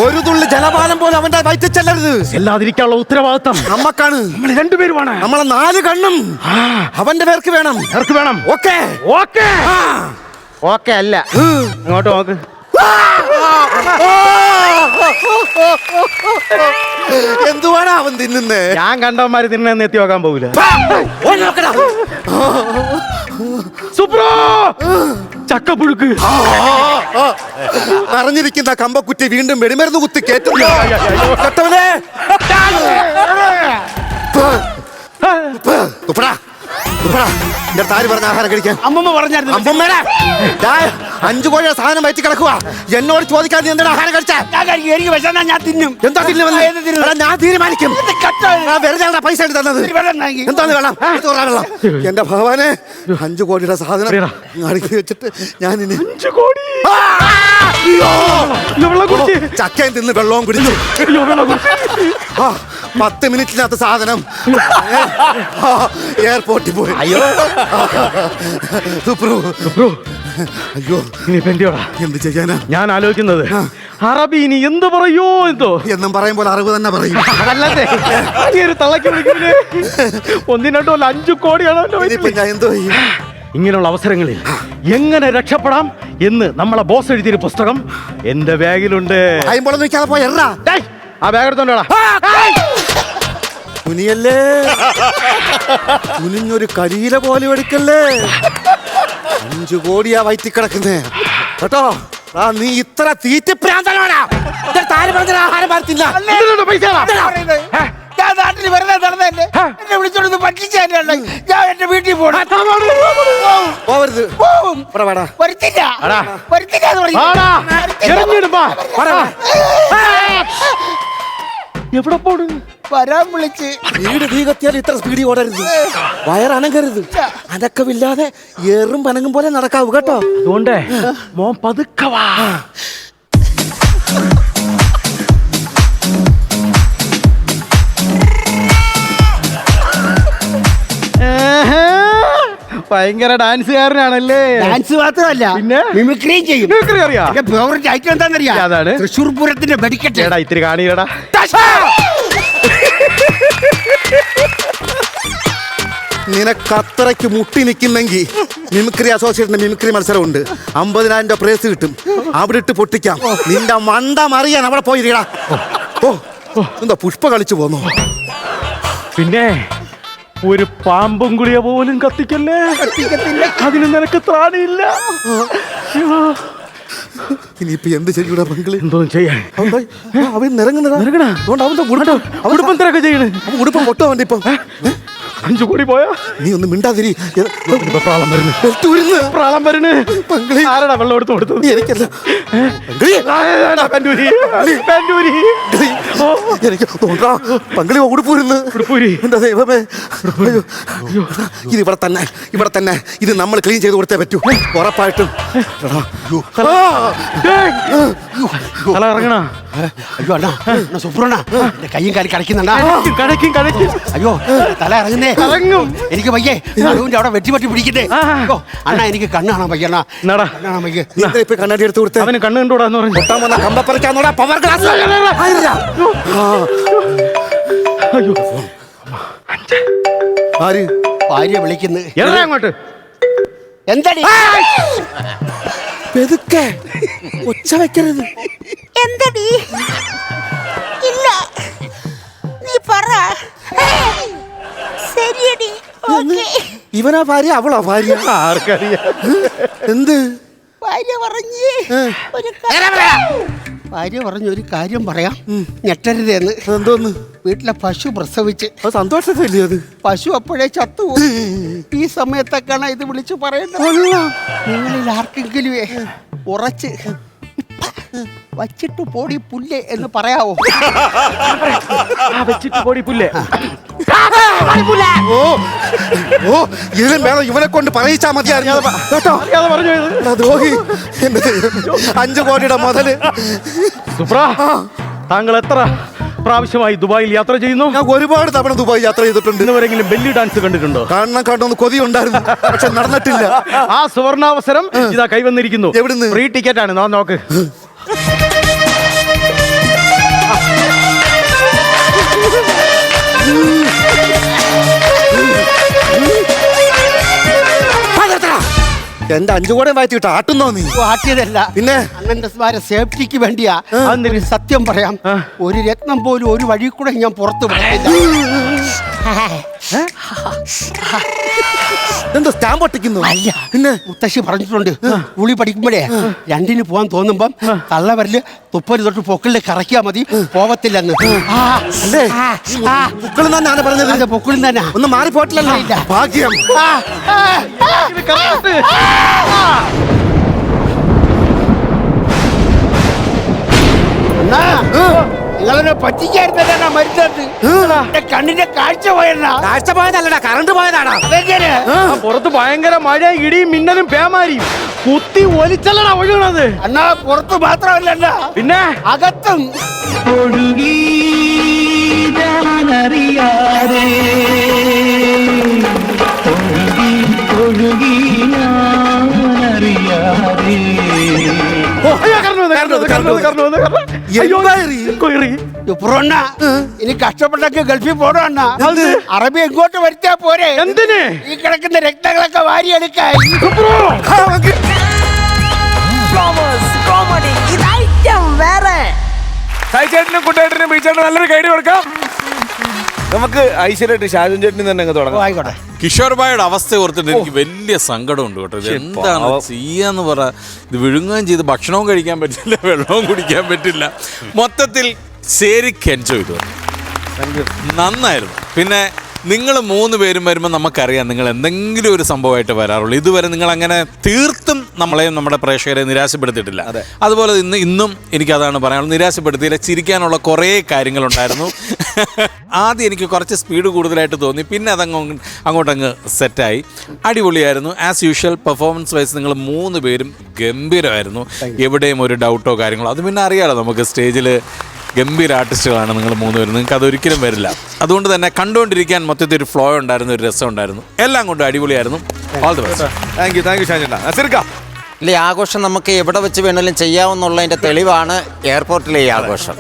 ഒരു തുള്ളി ജലപാനം പോലും അവന്റെ വയറ്റിൽ ചെല്ലരുത്. എല്ലാതിരിക്കാനുള്ള ഉത്തരവാദിത്തം നമ്മക്കാണ്. നമ്മൾ രണ്ടുപേരുമാണ്. നമ്മളെ 4 കണ്ണും അവന്റെ പേർക്ക് വേണം. ഓക്കേ ഓക്കേ ഓക്കേ അല്ല, അങ്ങോട്ട് നോക്ക്. എന്തുവാണ് അവൻ തിന്നുന്നേ? ഞാൻ കണ്ടവന്മാര് തിന്നെന്ന് എത്തി നോക്കാൻ പോകില്ല. സുപ്രോ, ചക്കപ്പുഴുക്ക്. അറിഞ്ഞിരിക്കുന്ന കമ്പക്കുറ്റി വീണ്ടും വെടിമരുന്ന് കുത്തി കേട്ടുന്നു. പറഞ്ഞ ആഹാരം കഴിക്കാൻ അമ്മമ്മ പറഞ്ഞായിരുന്നു. 5 കോഴിയുടെ സാധനം വയറ്റി കിടക്കുക. എന്നോട് ചോദിക്കാൻ നീ എന്താണ് ആഹാരം കഴിച്ചാ? എനിക്ക് വിശന്നാ ഞാൻ തിന്നും. എന്താ ഞാൻ തീരുമാനിക്കും. വെറുതെ പൈസ എടുത്ത് തന്നത്. എന്താണ് വെള്ളം? എന്റെ ഭഗവാനെ, 5 കോടിയുടെ സാധനം അടുക്കി വെച്ചിട്ട് ഞാൻ 5 കോടി വെള്ളം കുടിച്ച്. ചക്കയും തിന്ന് വെള്ളവും കുടിച്ചു. അയ്യോ, വെള്ളം കുടിച്ച്. 10 മിനിറ്റിനകത്ത് സാധനം എയർപോർട്ടിൽ പോയി. അയ്യോ സുപ്രു. അയ്യോ, ഇനിയിപ്പോ എന്തിയോടാ? എന്ത് ചെയ്യാനാ ഞാൻ ആലോചിക്കുന്നത് അറബി ഇനി എന്ത് പറയോ എന്തോ. എന്നും പറയുമ്പോൾ അറിവ് തന്നെ പറയും. അതല്ലേ ഒരു തള്ളക്ക് വിളിക്കുന്നേ. 1 2 5 കോടിയാണ് ഇനിയിപ്പോ ഞാൻ എന്തോ ചെയ്യും? ഇങ്ങനെയുള്ള അവസരങ്ങളിൽ എങ്ങനെ രക്ഷപ്പെടാം എന്ന് നമ്മളെ ബോസ് എഴുതിയൊരു പുസ്തകം എന്റെ ബാഗിലുണ്ട്. പോയി ആ ബാഗ് എടുത്തോണ്ടാ. കുനിയല്ലേ, കുനിഞ്ഞൊരു കരിയില പോലെ എടുക്കല്ലേ. 5 കോടിയാ വയറ്റി കിടക്കുന്നേ കേട്ടോ. നീ ഇത്ര തീറ്റ പ്രാന്തനാണോ? ആഹാരം പാർത്തില്ല. ഞാൻ നാട്ടിൽ വെറുതെ നടന്നല്ലേ, എന്നെ വിളിച്ചോണ്ട് പറ്റിച്ചല്ലേ. ഞാൻ എന്റെ വീട്ടിൽ പോകണം. പോവരുത്. പോവും. വരത്തില്ല. വരുത്തില്ല എന്ന് പറഞ്ഞു. എവിടെ പോണു? വരാൻ വിളിച്ച്. വീട് തീ കത്തിയാൽ ഇത്ര സ്പീഡിൽ ഓടരുത്. വയറനങ്ങരുത്. അനക്കമില്ലാതെ ഏറും പനങ്ങും പോലെ നടക്കാവൂ കേട്ടോ. അതുകൊണ്ട് മോൻ പതുക്കവാ. ഭയങ്കര ഡാൻസുകാരനാണല്ലേ. ഡാൻസ് മാത്രമല്ല, പിന്നെ മിമിക്രിയും ചെയ്യും. മിമിക്രി അറിയാ? ഫേവറേറ്റ് ഐറ്റം എന്താണെന്നറിയാ? അതാണ് തൃശ്ശൂർ പൂരത്തിന്റെ വെടിക്കെട്ട്. എടാ ഇത്തിരി കാണിയടാ. നിനക്ക് അത്രയ്ക്ക് മുട്ടി നിൽക്കുന്നെങ്കിൽ മിമിക്രി അസോസിയേഷന്റെ മിമിക്രി മത്സരമുണ്ട്. 50,000 രൂപ പ്രൈസ് കിട്ടും. അവിടെ ഇട്ട് പൊട്ടിക്കാം. നിന്റെ മണ്ട മറിയാൻ അവിടെ പോയിടാ. ഓ എന്താ പുഷ്പ കളിച്ചു പോന്നോ? പിന്നെ ഒരു പാമ്പും ഗുളിയ പോലും കത്തിക്കല്ലേ. അതിന് നിനക്ക് ത്രാണിയില്ല. ഇനിയിപ്പൊ എന്ത് ചെയ്യൂടാ പങ്കളി? എന്തോ ചെയ്യാൻ അവൻ നിറങ്ങുന്നതാ. ഉടുപ്പം തിരക്ക് ചെയ്യണേ. ഉടുപ്പം പൊട്ടോ അവന്റെ ഇപ്പം 5 കോടി പോയാ നീ ഒന്ന് മിണ്ടാതിരി. പ്രാളം വരുന്നു. ആരടാ വെള്ളം എടുത്ത് കൊടുത്തത്? എനിക്കല്ല. എനിക്ക് പങ്കളി ഉടുപ്പൂരുന്ന്. എന്താ ദൈവമേ. ഇത് ഇവിടെ തന്നെ ഇത് നമ്മൾ ക്ലീൻ ചെയ്ത് കൊടുത്തേ പറ്റൂ. ഉറപ്പായിട്ടും. തല ഇറങ്ങണ. അയ്യോ അണ്ണാ, സുപ്രണ എന്റെ കയ്യും കാലി കടക്കുന്നുണ്ടാ. കടക്കും. അയ്യോ തല ഇറങ്ങുന്നേ. എനിക്ക് വയ്യേ. അതുകൊണ്ട് അവിടെ വെട്ടി പിടിക്കട്ടെ. അണ്ണാ എനിക്ക് കണ്ണ് കാണാൻ വയ്യ. അണ്ണാ കാണാൻ വയ്യേ. ഇപ്പൊ കണ്ണാടി എടുത്ത് കൊടുത്തേ. അവന് കണ്ണ് കണ്ടോടാന്ന് പറഞ്ഞു. പൊട്ടാൻ വന്ന കമ്പപ്പറിക്കാന്നോടാ. Power glass. അയ്യോ ആര്? ഭാര്യ വിളിക്കുന്നു. എടാ അങ്ങോട്ട്. എന്താടി? പെതുക്കെ ഒച്ച വെക്കരുത്. എന്തടി? ഇല്ല, നീ പറ. ശരിയടി. ഇവനാ ഭാര്യ അവളാ ഭാര്യ? ആർക്കറിയാം. എന്ത് ഭാര്യ പറഞ്ഞ് ഭാര്യ പറഞ്ഞൊരു കാര്യം പറയാം, ഞെട്ടരുതെന്ന്. എന്തോന്ന്? വീട്ടിലെ പശു പ്രസവിച്ച്. സന്തോഷത്തില്ലേ അത്? പശു അപ്പോഴേ ചത്തുപോയി. ഈ സമയത്തൊക്കെയാണ് ഇത് വിളിച്ചു പറയേണ്ടത്. നിങ്ങളിൽ ആർക്കെങ്കിലും ഉറച്ച് വച്ചിട്ട് പോടി പുല്ലേ എന്ന് പറയാവോ? വച്ചിട്ട് പോടി പുല്ലേ. ഇതിലും വേണം ഇവനെ കൊണ്ട് പറയിച്ചാ മതിയായിരുന്നു കേട്ടോ. ദ്രോഹി. 5 കോടിയുടെ മുതല്. സുപ്ര, താങ്കൾ എത്ര പ്രാവശ്യമായി ദുബായിൽ യാത്ര ചെയ്യുന്നു? ഞാൻ ഒരുപാട് തവണ ദുബായ് യാത്ര ചെയ്തിട്ടുണ്ട്. ഇന്നുവരെങ്കിലും ബെല്ലി ഡാൻസ് കണ്ടിട്ടുണ്ടോ? കാണണമെന്ന് കൊതി ഉണ്ടായിരുന്നു, പക്ഷെ നടന്നിട്ടില്ല. ആ സുവർണാവസരം ഇതാ കൈവന്നിരിക്കുന്നു. എവിടുന്ന്? ഫ്രീ ടിക്കറ്റ് ആണ്. നോക്ക്. എന്റെ 5 കോടി വായിച്ചിട്ട് ആട്ടുന്നോ നീ? ആട്ടിയതല്ല, പിന്നെ അണ്ണന്റെ സേഫ്റ്റിക്ക് വേണ്ടിയാ. അന്നൊരു സത്യം പറയാം, ഒരു രത്നം പോലും ഒരു വഴി കൂടെ ഞാൻ പുറത്തു എന്തോ സ്റ്റാമ്പ് ഒട്ടിക്കുന്നു? അല്ല, പിന്നെ മുത്തശ്ശി പറഞ്ഞിട്ടുണ്ട്, സ്കൂളിൽ പഠിക്കുമ്പോഴേ 2-ന് പോകാൻ തോന്നുമ്പം തള്ളവരല് 30 തൊട്ട് പൊക്കിളിൽ കറക്കിയാ മതി, പോവത്തില്ലെന്ന്. പൊക്കിളും തന്നെയാണ് പറഞ്ഞത്. അതെ, പൊക്കിളും തന്നെ. ഒന്ന് മാറി പോയിട്ടില്ലല്ലോ. ഭാഗ്യം. നിങ്ങളെന്നെ പറ്റിക്കായിരുന്നല്ല മരുന്നത് എന്റെ കണ്ണിന്റെ കാഴ്ച പോയെന്നാ. കാഴ്ച പോയതല്ലടാ, കറണ്ട് പോയതാണോ? അതെങ്ങനെ? പുറത്ത് ഭയങ്കര മഴ, ഇടിയും മിന്നലും പേമാരിയും കുത്തി ഒലിച്ചല്ലടാ ഒഴുകണത്. അണ്ണാ പുറത്ത് മാത്രമല്ല പിന്നെ അകത്തും. ഇനി കഷ്ടപ്പെട്ടൊക്കെ ഗൾഫിൽ പോണോ അണ്ണാ? അറബി എങ്ങോട്ട് വരുത്താ പോരെ? എന്തിന്? ഈ കിടക്കുന്ന രക്തങ്ങളൊക്കെ വാരി എടുക്കാൻ. കോമഡി ഇത് ഐറ്റം വേറെ. സായിച്ചേട്ടനും കുട്ടേട്ടനും ബീച്ചേട്ടനും നല്ലൊരു കൈഡി കൊടുക്കാം. നമുക്ക് ഐശ്വര്യമായിട്ട് ഷാജൻ ചേട്ടനും തന്നെ അങ്ങ് തുടങ്ങാം. ആയിക്കോട്ടെ. കിഷോർ ഭായിയുടെ അവസ്ഥ ഓർത്തിട്ട് എനിക്ക് വലിയ സങ്കടമുണ്ട് കേട്ടോ. ഇത് എന്താണ് ചെയ്യാന്ന് പറ. ഇത് വിഴുങ്ങുകയും ചെയ്ത് ഭക്ഷണവും കഴിക്കാൻ പറ്റില്ല, വെള്ളവും കുടിക്കാൻ പറ്റില്ല. മൊത്തത്തിൽ ശരിക്കും എൻജോയ് ചെയ്തു. നന്നായിരുന്നു. പിന്നെ നിങ്ങൾ 3 പേരും വരുമ്പോൾ നമുക്കറിയാം നിങ്ങൾ എന്തെങ്കിലും ഒരു സംഭവമായിട്ട് വരാറുള്ളൂ. ഇതുവരെ നിങ്ങൾ അങ്ങനെ തീർത്തും നമ്മളെയും നമ്മുടെ പ്രേക്ഷകരെ നിരാശപ്പെടുത്തിയിട്ടില്ല. അതുപോലെ ഇന്നും എനിക്കതാണ് പറയാനുള്ളത്. നിരാശപ്പെടുത്തിയില്ല. ചിരിക്കാനുള്ള കുറേ കാര്യങ്ങളുണ്ടായിരുന്നു. ആദ്യം എനിക്ക് കുറച്ച് സ്പീഡ് കൂടുതലായിട്ട് തോന്നി, പിന്നെ അങ്ങോട്ടങ്ങ് സെറ്റായി. അടിപൊളിയായിരുന്നു. ആസ് യൂഷ്വൽ പെർഫോമൻസ് വൈസ് നിങ്ങൾ 3 പേരും ഗംഭീരമായിരുന്നു. എവിടെയും ഒരു ഡൗട്ടോ കാര്യങ്ങളോ, അത് പിന്നെ അറിയാലോ, നമുക്ക് സ്റ്റേജിൽ ഗംഭീര ആർട്ടിസ്റ്റുകളാണ് നിങ്ങൾ 3 പേരും. നിങ്ങൾക്ക് അതൊരിക്കലും വരില്ല. അതുകൊണ്ട് തന്നെ കണ്ടുകൊണ്ടിരിക്കാൻ മൊത്തത്തിൽ ഒരു ഫ്ലോ ഉണ്ടായിരുന്നു, ഒരു രസം ഉണ്ടായിരുന്നു. എല്ലാം കൊണ്ടും അടിപൊളിയായിരുന്നു. All the best. Thank you ഷാജേട്ടാ. നസീർക്ക, ഇല്ല, ആഘോഷം നമുക്ക് എവിടെ വെച്ച് വേണമെങ്കിലും ചെയ്യാവുന്നുള്ളതിൻ്റെ തെളിവാണ് എയർപോർട്ടിലെ ഈ ആഘോഷം.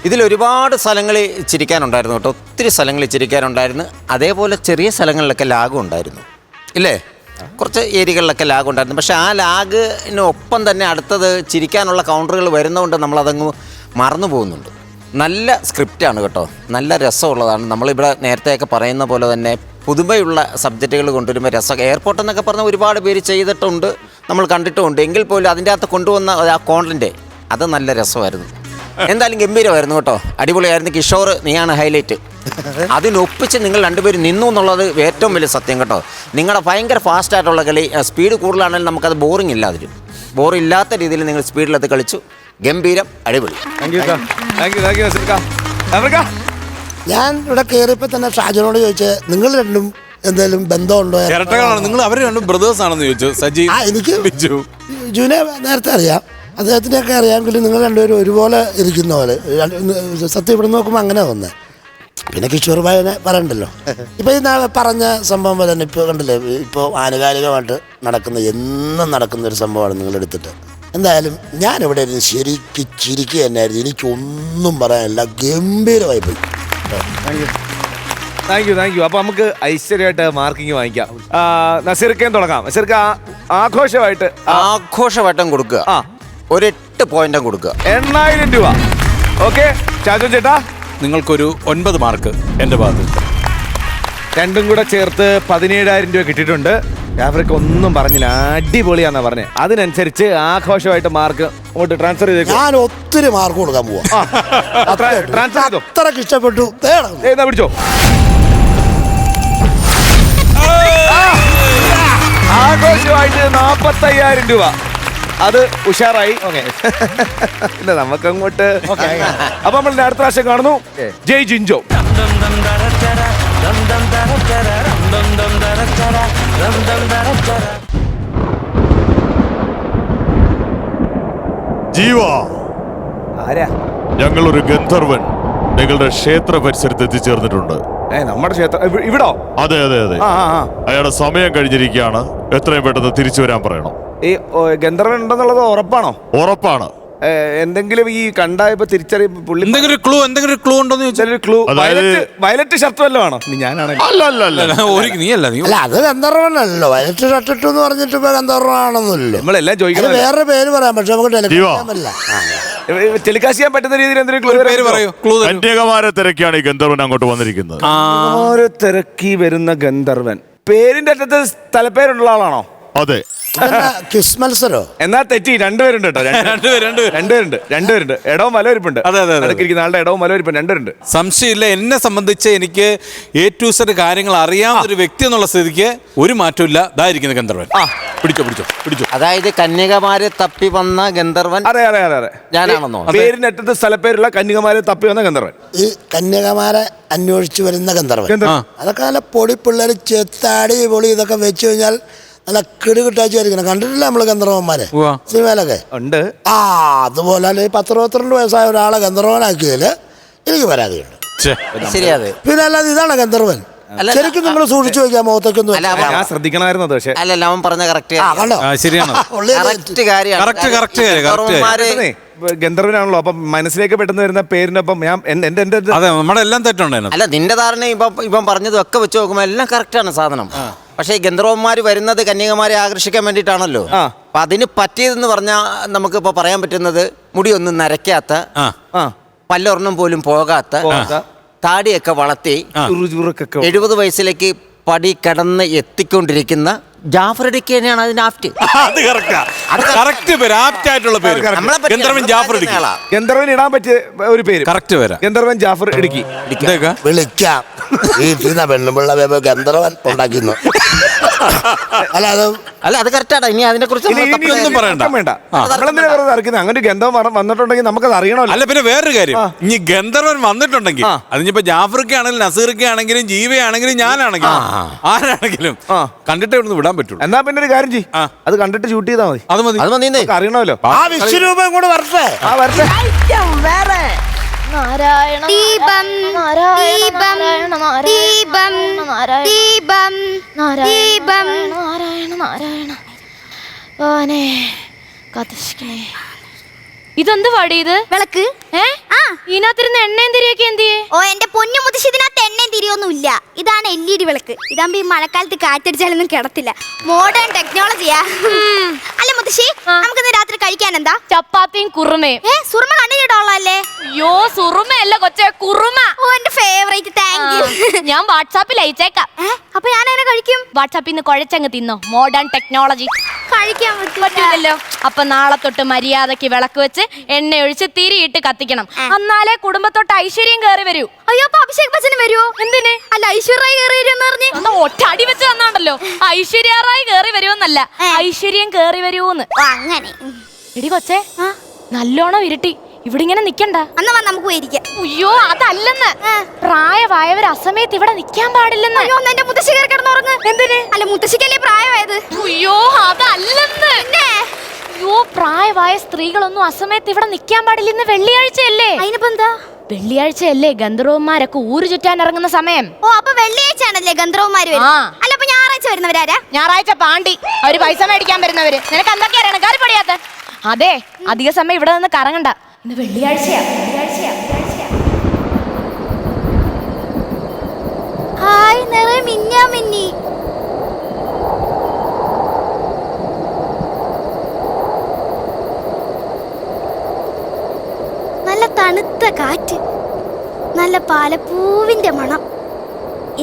ഇതിലൊരുപാട് സ്ഥലങ്ങളിൽ ചിരിക്കാനുണ്ടായിരുന്നു കേട്ടോ. ഒത്തിരി സ്ഥലങ്ങളിൽ ചിരിക്കാനുണ്ടായിരുന്നു. അതേപോലെ ചെറിയ സ്ഥലങ്ങളിലൊക്കെ ലാഗും ഉണ്ടായിരുന്നു, ഇല്ലേ? കുറച്ച് ഏരിയകളിലൊക്കെ ലാഗ് ഉണ്ടായിരുന്നു. പക്ഷേ ആ ലാഗിനൊപ്പം തന്നെ അടുത്തത് ചിരിക്കാനുള്ള കൗണ്ടറുകൾ വരുന്നതുകൊണ്ട് നമ്മളതങ്ങ് മറന്നു പോകുന്നുണ്ട്. നല്ല സ്ക്രിപ്റ്റാണ് കേട്ടോ, നല്ല രസമുള്ളതാണ്. നമ്മളിവിടെ നേരത്തെയൊക്കെ പറയുന്ന പോലെ തന്നെ പുതുമയുള്ള സബ്ജക്റ്റുകൾ കൊണ്ടുവരുമ്പോൾ രസം. എയർപോർട്ട് എന്നൊക്കെ പറഞ്ഞാൽ ഒരുപാട് പേര് ചെയ്തിട്ടുണ്ട്, നമ്മൾ കണ്ടിട്ടുമുണ്ട്. എങ്കിൽ പോലും അതിൻ്റെ അകത്ത് കൊണ്ടുവന്ന ആ കോണ്ടന്റ് അത് നല്ല രസമായിരുന്നു. എന്തായാലും ഗംഭീരമായിരുന്നു കേട്ടോ, അടിപൊളിയായിരുന്നു. കിഷോർ, നീയാണ് ഹൈലൈറ്റ്. അതിനൊപ്പിച്ച് നിങ്ങൾ 2 പേരും നിന്നു എന്നുള്ളത് ഏറ്റവും വലിയ സത്യം കേട്ടോ. നിങ്ങളുടെ ഭയങ്കര ഫാസ്റ്റായിട്ടുള്ള കളി, സ്പീഡ് കൂടുതലാണെങ്കിൽ നമുക്കത് ബോറിംഗ് ഇല്ലാതിരും. ബോറില്ലാത്ത രീതിയിൽ നിങ്ങൾ സ്പീഡിലത് കളിച്ചു. ഗംഭീരം, അടിപൊളി. ഞാൻ ഇവിടെ കയറിയപ്പോൾ തന്നെ ഷാജനോട് ചോദിച്ചത് നിങ്ങൾ രണ്ടും എന്തെങ്കിലും ബന്ധമുണ്ടോ? നിങ്ങൾ അവർ രണ്ടും ബ്രദേഴ്സ് ആണെന്ന് ചോദിച്ചു. സജി, എനിക്ക് ജുനെ നേരത്തെ അറിയാം, അദ്ദേഹത്തിനെയൊക്കെ അറിയാമെങ്കിലും നിങ്ങൾ രണ്ടുപേരും ഒരുപോലെ ഇരിക്കുന്ന പോലെ. സത്യം ഇവിടെ നോക്കുമ്പോൾ അങ്ങനെ തോന്നുന്നത്. പിന്നെ കിഷോർ ഭായനെ പറയണ്ടല്ലോ. ഇപ്പം ഈ പറഞ്ഞ സംഭവം പോലെ തന്നെ ഇപ്പോൾ കണ്ടില്ലേ, ഇപ്പോൾ ആനുകാലികമായിട്ട് എന്നും നടക്കുന്ന ഒരു സംഭവമാണ് നിങ്ങളെടുത്തിട്ട്. എന്തായാലും ഞാനിവിടെ ഇരുന്ന് ശരിക്കും ചിരിക്കുക തന്നെയായിരുന്നു. എനിക്കൊന്നും പറയാനില്ല, ഗംഭീരമായി പോയി. Thank you. അപ്പൊ നമുക്ക് ഐശ്വര്യമായിട്ട് മാർക്കിങ് വാങ്ങിക്കാം. നസീർക്കയും തുടങ്ങാം. നസീർക്ക ആഘോഷമായിട്ടും കൊടുക്കുക. ഒരു 8 പോയിന്റും കൊടുക്കുക. 8000 രൂപ. ഓക്കെ, ചാജു ചേട്ടാ നിങ്ങൾക്കൊരു 9 മാർക്ക് എൻ്റെ ഭാഗത്ത്. രണ്ടും കൂടെ ചേർത്ത് 17000 രൂപ കിട്ടിയിട്ടുണ്ട്. അവർക്ക് ഒന്നും പറഞ്ഞില്ല, അടിപൊളിയാന്നാ പറഞ്ഞത്. അതിനനുസരിച്ച് ആഘോഷമായിട്ട് മാർക്ക് അങ്ങോട്ട് ട്രാൻസ്ഫർ ചെയ്തേക്കും. ഞാൻ ഒത്തിരി മാർക്ക് കൊടുക്കാൻ പോവാ. ട്രാൻസ്ഫർ ചെയ്തോ? അത്രക്ക് ഇഷ്ടപ്പെട്ടു. എന്നാ പിടിച്ചോ. ആഘോഷമായിട്ട് 45000 രൂപ. അത് ഉഷാറായി. ഓക്കെ, ഇല്ല നമുക്ക് അങ്ങോട്ട്. അപ്പൊ നമ്മൾ അടുത്ത പ്രാവശ്യം കാണുന്നു. ജയ് ജിൻജോ. ജീവ, ആരാ? ഞങ്ങളൊരു ഗന്ധർവൻ നിങ്ങളുടെ ക്ഷേത്ര പരിസരത്ത് എത്തിച്ചേർന്നിട്ടുണ്ട്. നമ്മുടെ ക്ഷേത്രം ഇവിടോ? അതെ അതെ അതെ. അയാളുടെ സമയം കഴിഞ്ഞിരിക്കുകയാണ്. എത്രയും പെട്ടെന്ന് തിരിച്ചു വരാൻ പറയണം. ഈ ഗന്ധർവൻ ഉണ്ടെന്നുള്ളത് ഉറപ്പാണോ? ഉറപ്പാണ്. എന്തെങ്കിലും ഈ കണ്ടായപ്പോ തിരിച്ചറിയുമ്പോ പുള്ളി എന്തെങ്കിലും ഒരു ക്ലൂ ഉണ്ടോന്ന് ചോദിച്ചാൽ ക്ലൂ വയലറ്റ് ഷർട്ട് വല്ലതും ആണോ? ഞാനാണ്. അല്ല, അത് ഗന്ധർവനല്ലോ. വയലറ്റ് ഷർട്ട് ഇട്ടു എന്ന് പറഞ്ഞിട്ട് ഇപ്പൊ ഗന്ധർവനാണെന്നല്ലോ. നമ്മളെല്ലാം ചോദിക്കുന്നത് വേറെ പേര് പറയാം, പക്ഷെ നമുക്ക് ടെലികാസ്റ്റ് ചെയ്യാൻ പറ്റുന്ന രീതിയിൽ എന്തെങ്കിലും പേര് പറയൂ. കന്യകമാരെ തിരക്കിയാണ് ഈ ഗന്ധർവൻ അങ്ങോട്ട് വന്നിരിക്കുന്നത്. തിരക്കി വരുന്ന ഗന്ധർവൻ പേരിന്റെ അറ്റത്ത് സ്ഥലപ്പേരുള്ള ആളാണോ? അതെ. കിസ് മത്സരോ? എന്നാ തെറ്റി, രണ്ടുപേരുണ്ട് കേട്ടോ. രണ്ടുപേരുണ്ട്. ഇടവും വലവരിപ്പുണ്ട്. അതെ. ഇരിക്കുന്ന ആളുടെ ഇടവും വലവരിപ്പുണ്ട്. രണ്ടുപേരുണ്ട്. സംശയമില്ല. എന്നെ സംബന്ധിച്ച് എനിക്ക് A to Z കാര്യങ്ങൾ അറിയാവുന്ന ഒരു വ്യക്തി എന്നുള്ള സ്ഥിതിക്ക് ഒരു മാറ്റമില്ല. ഇതായിരിക്കുന്ന ഗന്ധർവൻ. പിടിച്ചോ. അതായത് കന്യകമാരെ തപ്പി വന്ന ഗന്ധർവൻ. അതെ. ഞാനാണെന്നോ? പേരിനറ്റത്ത് സ്ഥലപ്പേരുള്ള കന്യകമാരെ തപ്പി വന്ന ഗന്ധർവൻ. ഈ കന്യകമാരെ അന്വേഷിച്ചു വരുന്ന ഗന്ധർവൻ. അതൊക്കെ നല്ല പൊടി പിള്ളേർ ചെത്താടി പൊളി ഇതൊക്കെ വെച്ച് കഴിഞ്ഞാൽ നല്ല കിടുകിട്ടാച്ചായിരിക്കണം. കണ്ടിട്ടില്ല നമ്മള് ഗന്ധർവന്മാരെ സിനിമയിലൊക്കെ ഉണ്ട്. അതുപോലെ അല്ലെ 10-22 വയസ്സായ ഒരാളെ ഗന്ധർവനാക്കിയതില് എനിക്ക് പരാതിയുണ്ട്. ശരിയാതെ. പിന്നെ അല്ലാതെ ഇതാണ് ഗന്ധർവൻ. ശരിക്കും നിങ്ങൾ സൂക്ഷിച്ചു വെക്കാം മുഖത്തേക്കൊന്നും. ഞാൻ ശ്രദ്ധിക്കണമായിരുന്നു. പക്ഷേ അല്ലല്ല, അവൻ പറഞ്ഞ കറക്റ്റ് ശരിയാണ്. ഗന്ധർവനാണല്ലോ. അപ്പം മനസ്സിലേക്ക് പെട്ടെന്ന് വരുന്ന പേരിനൊപ്പം ഞാൻ എന്റെ അതെ, നമ്മുടെ എല്ലാം തെറ്റുണ്ടായിരുന്നു. അല്ല, നിന്റെ ധാരണ ഇപ്പം പറഞ്ഞതും ഒക്കെ വെച്ച് നോക്കുമ്പോൾ എല്ലാം കറക്റ്റാണ് സാധനം. പക്ഷേ ഈ ഗന്ധർവന്മാർ വരുന്നത് കന്യകമാരെ ആകർഷിക്കാൻ വേണ്ടിയിട്ടാണല്ലോ. അപ്പൊ അതിന് പറ്റിയതെന്ന് പറഞ്ഞാൽ നമുക്ക് ഇപ്പൊ പറയാൻ പറ്റുന്നത് മുടിയൊന്നും നരയ്ക്കാത്ത, പല്ലൊരെണ്ണം പോലും പോകാത്ത, താടിയൊക്കെ വളർത്തി 70 വയസ്സിലേക്ക് പടി കടന്ന് എത്തിക്കൊണ്ടിരിക്കുന്ന ജാഫർ ഇടുക്കി തന്നെയാണ് അതിന് ആപ്റ്റ്. ഗന്ധർവൻ ഇടാൻ പറ്റിയ ഒരു പേര് കറക്റ്റ് വരാം. ഗന്ധർവൻ ജാഫർ ഇടുക്കി. വിളിക്കാം. പെണ്ണുപിള്ള ഗന്ധർവൻ ഉണ്ടാക്കുന്നു. അല്ല, അത് കറക്റ്റാണ്. ഇനി അതിനെ കുറിച്ച് ഒന്നും പറയണ്ട. അങ്ങനെ ഒരു ഗന്ധർവൻ വന്നിട്ടുണ്ടെങ്കിൽ നമുക്കത് അറിയണമല്ലോ. അല്ല, പിന്നെ വേറൊരു കാര്യം, ഇനി ഗന്ധർവൻ വന്നിട്ടുണ്ടെങ്കിൽ അതിനിപ്പോ ജാഫർക്ക് ആണെങ്കിലും നസീർക്ക് ആണെങ്കിലും ജീവയാണെങ്കിലും ഞാനാണെങ്കിലും ആരാണെങ്കിലും കണ്ടിട്ട് ഇവിടുന്ന് വിടാൻ പറ്റുള്ളൂ. എന്നാ പിന്നെ ഒരു കാര്യം ചെയ്യും, അത് കണ്ടിട്ട് ഷൂട്ട് ചെയ്താൽ മതി. അത് മതി. അറിയണമല്ലോ. വിശ്വരൂപം കൂടെ വരട്ടെ. വേറെ നാരായണ ദീപം നാരായണ ദീപം ദീപം ദീപം നാരായണ ഓനെ കാത്തിരിക്കണേ. ഇതെന്ത് വടി ഇത്? വിളക്ക്. ഇതിനകത്തിരുന്ന് എണ്ണയും തിരിയൊക്കെ എന്തിയെ? ഓ, എന്റെ പൊന്നു മുത്തശ്ശി, ഇതിനകത്ത് എണ്ണയും തിരിയൊന്നുമില്ല. ഇതാണ് LED വിളക്ക്. ഇതാകുമ്പോ ഈ മഴക്കാലത്ത് കാറ്റടിച്ചാലൊന്നും കിടത്തില്ല. മോഡേൺ ടെക്നോളജിയാ. അല്ല മുത്തശ്ശി, നമുക്കിന്ന് രാത്രി കഴിക്കാൻ എന്താ? ചപ്പാത്തിയും കുറുമയും. സുറുമ കണ്ടിട്ടുള്ളല്ലേ? അയ്യോ, സുറുമയല്ല കൊച്ചേ, കുറുമ. ഓ, എന്റെ ഫേവറേറ്റ്. Thank you. ഞാൻ വാട്സാപ്പിൽ അയച്ചേക്കാം. അപ്പൊ ഞാൻ എങ്ങനെ കഴിക്കും? വാട്സാപ്പിൽ നിന്ന് കുഴച്ചങ്ങ് തിന്നോ. Modern technology. കഴിക്കാൻ പറ്റില്ലല്ലോ. അപ്പൊ നാളെ തൊട്ട് മര്യാദക്ക് വിളക്ക് വെച്ച് എണ്ണ ഒഴിച്ച് തിരിയിട്ട് കത്തിക്കണം. എന്നാലേ കുടുംബത്തോട്ട് ഐശ്വര്യം കയറി വരൂ. അയ്യോ, അപ്പൊ അഭിഷേക് ബച്ചൻ വരുമോ? എന്തിന്? അല്ല, ഐശ്വര്യ കയറി വരുമെന്ന് പറഞ്ഞ് ഒറ്റ അടി വെച്ച് തന്നാണ്ടല്ലോ. ഐശ്വര്യാറായി കയറി വരുമെന്നല്ല, ഐശ്വര്യം കയറി വരുമോന്ന്. അങ്ങനെ. എടി കൊച്ചേ, നല്ലോണം ഇരുട്ടി. ഇവിടെ ഇങ്ങനെ നിക്കണ്ട. എന്നാ നമുക്ക് പോയിരിക്കാം. അയ്യോ, അതല്ലെന്ന്. പ്രായമായവർ അസമയത്ത് ഇവിടെ നിക്കാൻ പാടില്ലെന്ന്. അയ്യോ, എന്റെ മുത്തശ്ശി കയറി കിടന്നുറങ്ങ്. എന്തിന്? അല്ല, മുത്തശ്ശിക്കല്ലേ പ്രായമായത്. അയ്യോ, അതല്ലെന്ന്. അയ്യോ, പ്രായമായ സ്ത്രീകളൊന്നും അസമയത്ത് ഇവിടെ നിക്കാൻ പാടില്ലെന്ന്. വെള്ളിയാഴ്ചയല്ലേ? അതിനിപ്പോ എന്താ? വെള്ളിയാഴ്ചയല്ലേ ഗന്ധർവന്മാരൊക്കെ ഊര് ചുറ്റാൻ ഇറങ്ങുന്ന സമയം. ഓ, അപ്പൊ വെള്ളിയാഴ്ച ആണല്ലേ ഗന്ധർവന്മാര്? അല്ല, അപ്പൊ ഞായറാഴ്ച വരുന്നവരാരാ? ഞായറാഴ്ച പാണ്ടി, അവര് പൈസ മേടിക്കാൻ വരുന്നവര്. നിനക്ക് എന്തൊക്കെയാണ് കാറി പടിയാത്ത? അതെ, അധിക സമയം ഇവിടെ നിന്ന് കറങ്ങണ്ട. ഇന്ന് വെള്ളിയാഴ്ചയാ. ഹായ്, നിറയെ മിന്നാ മിന്നി. നല്ല തണുത്ത കാറ്റ്, നല്ല പാലപ്പൂവിന്റെ മണം.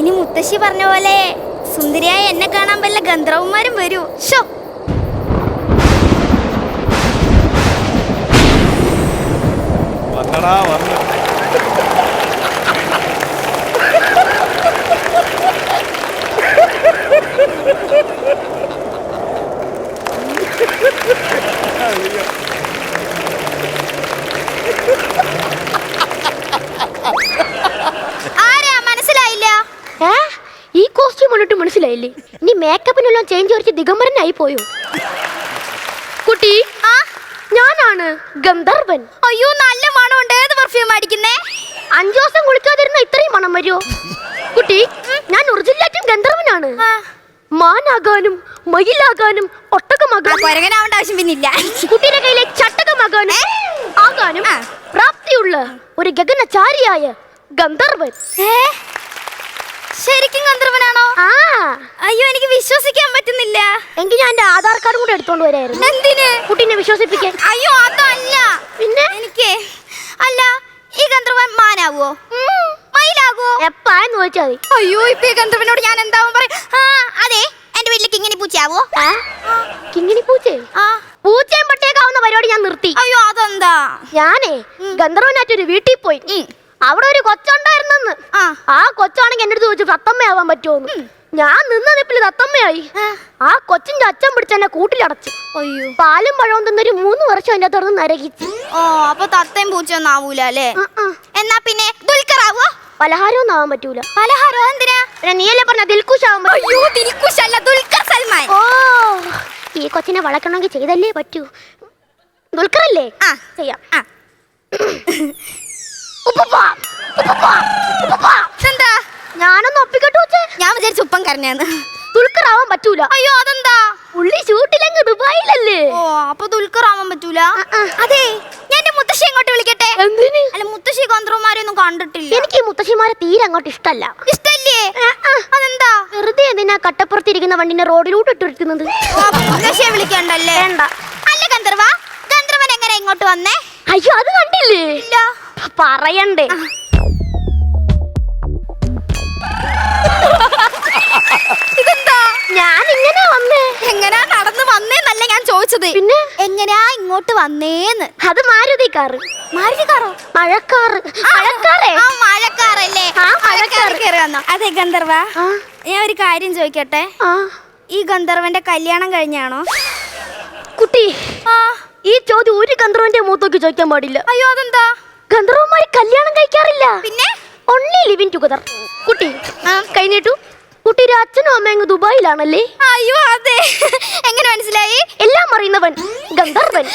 ഇനി മുത്തശ്ശി പറഞ്ഞ പോലെ സുന്ദരിയായ എന്നെ കാണാൻ വല്ല ഗന്ധർവന്മാരും വരൂ. ഷോ, ആരാ? മനസ്സിലായില്ല. ഈ കോസ്റ്റ്യൂം കണ്ടിട്ട് മനസ്സിലായില്ലേ? ഇനി മേക്കപ്പിനെല്ലാം ചേഞ്ച് കുറച്ച് ദിഗംബരനായി പോയോ? കുട്ടി, ഞാനാണ് ഗന്ധർവൻ. അയ്യോ, നല്ല മണമുണ്ട്. ഏത് പെർഫ്യൂം അടിക്കുന്നേ? 5 ദിവസം കുളിക്കാതിരുന്ന ഇത്രയും മണം വരുമോ? കുട്ടി, ഞാൻ ഒറിജിനലായിട്ടും ഗന്ധർവനാണ്. മാനാകാനും മയിലാകാനും ഒട്ടകമാകാനും ആവശ്യം പിന്നില്ല. കുട്ടിയുടെ കയ്യിലെ ചട്ടകമാകാനും ആകാനും പ്രാപ്തിയുള്ള ഒരു ഗഗനചാരിയായ ഗന്ധർവൻ. ശരിക്കും ഗന്ധർവനാണോ? അയ്യോ, എനിക്ക് വിശ്വസിക്കാൻ പറ്റുന്നില്ല. എങ്കിൽ ഞാൻ എന്റെ ആധാർ കാർഡ് കൂടെ എടുത്തോണ്ട് വരായിരുന്നു. എന്തിന്? കുട്ടീനെ വിശ്വസിപ്പിക്കാൻ. അയ്യോ, അതല്ല. പിന്നെ എനിക്ക് അല്ല, ഈ ഗന്ധർവൻ മാനാവോ മയിലാവോ എപ്പാന്ന് ചോദിച്ചാൽ മതി. അയ്യോ, ഇപ്പൊ ഈ ഗന്ധർവനോട് ഞാൻ എന്താവും പറയും? അതെ, എന്റെ വീട്ടിൽ കിങ്ങിണി പൂച്ചയാവോ? പൂച്ചയും പട്ടിയൊക്കെ പരിപാടി ഞാൻ നിർത്തി. അയ്യോ അതെന്താ? ഞാനേ ഗന്ധർവനായിട്ടൊരു വീട്ടിൽ പോയി. അവിടെ ഒരു കൊച്ചുണ്ടായിരുന്നെന്ന്. ആ കൊച്ചാണെങ്കിൽ എന്റെ അടുത്ത് ചോദിച്ചു തത്തമ്മയാവാൻ പറ്റുമോന്ന്. ഞാൻ നിന്ന നിപ്പില് തത്തമ്മയായി. ആ കൊച്ചിന്റെ അച്ഛൻ പിടിച്ച് എന്നെ കൂട്ടിലടച്ചു. പാലും പഴവും തിന്നൊരു 3 വർഷം അതിന്റെ അകത്ത് നരകിച്ചു. ഓ അപ്പൊ തത്തയും പൂച്ചയൊന്നും ആവൂല അല്ലേ? എന്നാ പിന്നെ ദുൽഖർ ആവോ? പലഹാരമൊന്നും ആവാൻ പറ്റൂല. പലഹാരം എന്തിനാ? നീയല്ലേ പറഞ്ഞ ദിൽഖുഷ് ആവാൻ പറ്റും. അയ്യോ ദിൽഖുഷ് അല്ല, ദുൽഖർ സൽമാൻ. ഓ ഈ കൊച്ചിനെ വളർക്കണമെങ്കിൽ ചെയ്തല്ലേ പറ്റൂ. ദുൽഖർ അല്ലേ? ചെയ്യാം. എന്താ? ഞാനൊന്ന് ഒപ്പിക്കട്ടു വെച്ചേ. ഞാൻ വിചാരിച്ചു ഉപ്പം കരഞ്ഞാന്ന്. ദുൽഖർ ആവാൻ പറ്റൂല. അയ്യോ അതെന്താ? പുള്ളി ഷൂട്ടിലെങ്ങ് ദുബായിലല്ലേ. ഓ അപ്പൊ ദുൽഖർ ആവാൻ പറ്റൂല. അതെ ഞാൻ എന്റെ മുത്തശ്ശി അങ്ങോട്ട് വിളിക്കട്ടെ. എന്തിന്? അല്ല മുത്തശ്ശി ഗന്ധർവന്മാരെ ഒന്നും കണ്ടിട്ടില്ല. എനിക്ക് ഈ മുത്തശ്ശിമാരെ തീരെ അങ്ങോട്ട് ഇഷ്ടല്ല. ഇഷ്ടല്ലേ? അതെന്താ? വെറുതെ എന്തിനാ കട്ടപ്പുറത്തിരിക്കുന്ന വണ്ടിനെ റോഡിലൂടെ ഇട്ടിരിക്കുന്നത്? മുത്തശ്ശിയെ വിളിക്കണ്ടല്ലേ? വേണ്ട. അല്ല ഗന്ധർവ, ഗന്ധർവൻ എങ്ങനെ ഇങ്ങോട്ട് വന്നേ? അയ്യോ അത് കണ്ടില്ലേ? ഇല്ല. പറയണ്ടേ. ഇതെന്താ? ഞാൻ ഇങ്ങനെ വന്നേ. എങ്ങനാ നടന്നു വന്നേന്നല്ല ഞാൻ ചോദിച്ചത്. പിന്നെ എങ്ങനെയാ ഇങ്ങോട്ട് വന്നേന്ന്. അത് മാരുതി കാറ്. മാരുതി കാറോ? മഴക്കാറ്. മഴക്കാറേ? മഴക്കാറല്ലേ? മഴക്കാറ് കയറി വന്നോ? അതെ ഗന്ധർവ, ഞാൻ ഒരു കാര്യം ചോദിക്കട്ടെ. ഈ ഗന്ധർവന്റെ കല്യാണം കഴിഞ്ഞാണോ? കുട്ടി ഈ ചോദ്യം ഒരു ഗന്ധർവന്റെ മൂത്തോക്ക് ചോദിക്കാൻ പാടില്ല. അയ്യോ അതെന്താ? ഗന്ധർവന്മാര് കല്യാണം കഴിക്കാറില്ല. പിന്നെ ഓൺലി ലിവിങ് ടുഗദർ. കുട്ടി കഴിഞ്ഞിട്ടു കുട്ടിയുടെ അച്ഛനും അമ്മയും ദുബായിലാണല്ലേ? അയ്യോ അതെ. എങ്ങനെ മനസ്സിലായി? എല്ലാം അറിയുന്നവൻ ഗന്ധർവൻ.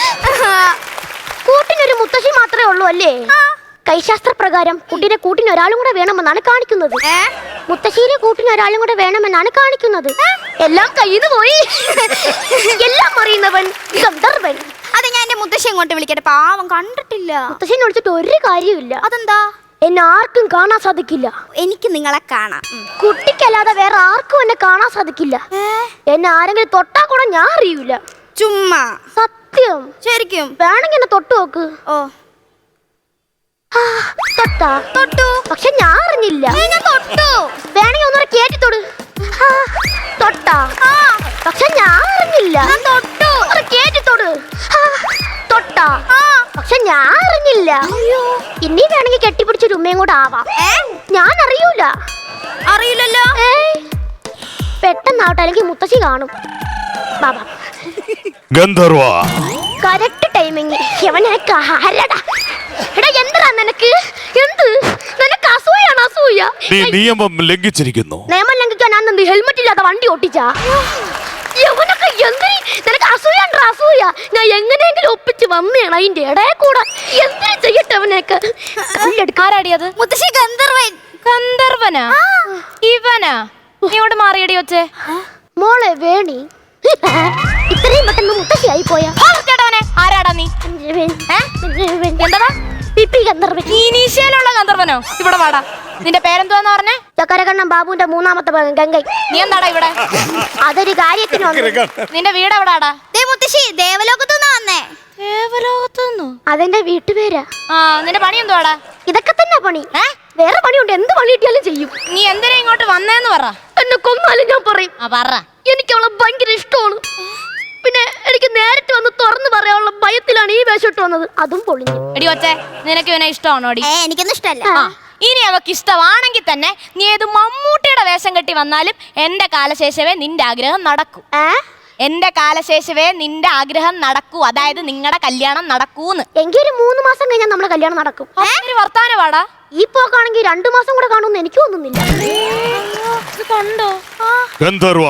കൂട്ടിനൊരു മുത്തശ്ശി മാത്രമേ ഉള്ളൂ അല്ലേ? കൈശാസ്ത്ര പ്രകാരം കുട്ടിയുടെ കൂട്ടിന് ഒരാളും കൂടെ വേണമെന്നാണ് കാണിക്കുന്നത്. മുത്തശ്ശിയുടെ കൂട്ടിന് ഒരാളും കൂടെ വേണമെന്നാണ് കാണിക്കുന്നത്. എല്ലാം കയ്യിൽ പോയി. എല്ലാം അറിയുന്നവൻ ഗന്ധർവൻ. അതെ ഞാൻ എന്റെ മുത്തശ്ശി അങ്ങോട്ട് വിളിക്കട്ടെ. പാവം കണ്ടിട്ടില്ല. മുത്തശ്ശിനെ വിളിച്ചിട്ട് ഒരു കാര്യമില്ല. അതെന്താ? എന്നെ ആർക്കും കാണാൻ സാധിക്കില്ല. എനിക്ക് നിങ്ങളെ കാണാം. കുട്ടിക്കല്ലാതെ വേറെ ആർക്കും എന്നെ കാണാൻ സാധിക്കില്ല. എന്നെ ആരെങ്കിലും തൊട്ടാ കൂടെ ഞാൻ അറിയൂല. ചുമ്മാ. സത്യം. ശരിക്കും? വേണമെങ്കിൽ എന്നെ തൊട്ടു നോക്ക്. ഓ തൊട്ടാ? തൊട്ടു. പക്ഷെ ഞാൻ അറിഞ്ഞില്ല. ഞാൻ തൊട്ടു. വേണമെങ്കിൽ ഒന്നൂടെ കേട്ടിത്തോട്. തൊട്ടാ? പക്ഷെ ഞാൻ അറിഞ്ഞില്ല. തൊട്ടു. കേട്ടിത്തോട്. തൊട്ടാ? പക്ഷെ ഞാൻ അറിഞ്ഞില്ല. ഇനി വേണമെങ്കിൽ കെട്ടിപ്പിടിച്ചൊരു ഉമ്മയും കൂടെ ആവാം. ഞാൻ അറിയൂല. അറിയില്ലല്ലോ. പെട്ടെന്നാവട്ടെ, അല്ലെങ്കിൽ മുത്തശ്ശി കാണും. ബാബാ ഗന്ധർവ കറക്റ്റ് ടൈമിങ്. എടാ എന്താ നിനക്ക്? എന്ത് നിനക്ക് അസൂയാണ്? അസൂയ? നീ നിയമം ലംഘിച്ചിരിക്കുന്നു. നിയമം ലംഘിക്കാൻ ഞാൻ എന്ത് ഹെൽമെറ്റ് ഇല്ലാത്ത വണ്ടി ഓട്ടിച്ചാ? യവനൊക്കെ എന്തിന്? നിനക്ക് അസൂയണ്ട? അസൂയ ഞാൻ എങ്ങനെയെങ്കിലും ഒപ്പിച്ച് വന്നേണ്. അതിന്റെ ഇടയിൽ കൂടെ എന്തിനു ചെയ്യട്ടെ അവനെയൊക്കെ. ആരാടിയത്? മുത്തശ്ശി ഗന്ധർവൻ. ഗന്ധർവനാ? ഇവനാ? നീ ഇവിടെ മാറിയടി വെച്ചേ. മോളെ വേണി ഇത്രയും പെട്ടെന്ന് മുത്തശ്ശിയായി പോയാ? ആരാടാ നീ? എന്താ ഗന്ധർവൻ? ഇനീഷ്യലുള്ള ഗന്ധർവനോ? ഇവിടെ വാടാ. നിന്റെ പേരെന്തുവാന്ന് പറഞ്ഞേ? ചക്കരക്കണ്ണൻ ബാബുവിന്റെ 3ാമത്തെ മകൻ ഗംഗൈ. നീ എന്താടാ ഇവിടെ? അതൊരു കാര്യത്തിന് വന്നു. നിന്റെ വീട് എവിടാടാ? മുത്തശ്ശി ദേവലോകത്തുനിന്നാ വന്നേ. ദേവലോകത്തുനിന്നോ? അതെന്റെ വീട്ടുപേരാ. നിന്റെ പണി എന്തുവാടാ? ഇതൊക്കെ തന്നെ പണി. വേറെ പണിയുണ്ട്. എന്ത് പണി കിട്ടിയാലും ചെയ്യും. നീ എന്തിനാ ഇങ്ങോട്ട് വന്നേന്ന് പറ. എന്നെ കൊന്നാലും ഞാൻ പറയും. എനിക്ക് അവളെ ഭയങ്കര ഇഷ്ടമാണ്. പിന്നെ എനിക്ക് നേരിട്ട് വന്ന് തുറന്നു പറയാനുള്ള ഭയത്തിലാണ് ഈ വേഷം ഇട്ട് വന്നത്. അതും പൊളിഞ്ഞു. എടി ഒച്ചേ, നിനക്ക് ഇവനെ ഇഷ്ടമാണോ? എനിക്കൊന്നും ഇഷ്ടമല്ല. ഇനി അവക്ക് ഇഷ്ടമാണെങ്കിൽ തന്നെ നീ ഏത് മമ്മൂട്ടിയുടെ വേഷം കെട്ടി വന്നാലും എന്റെ കാലശേഷവേ നിന്റെ ആഗ്രഹം നടക്കൂ. എന്റെ കാലശേഷവേ നിന്റെ ആഗ്രഹം നടക്കൂ. അതായത് നിങ്ങളുടെ കല്യാണം നടക്കൂന്ന്. എങ്കിൽ ഒരു 3 മാസം കഴിഞ്ഞാൽ നമ്മുടെ കല്യാണം നടക്കും. വർത്താനം വാടാ. ഈ പോക്കാണെങ്കിൽ 2 മാസം കൂടെ കാണുമെന്ന് എനിക്ക് തോന്നുന്നില്ല. കണ്ടോ ഗന്ധർവ?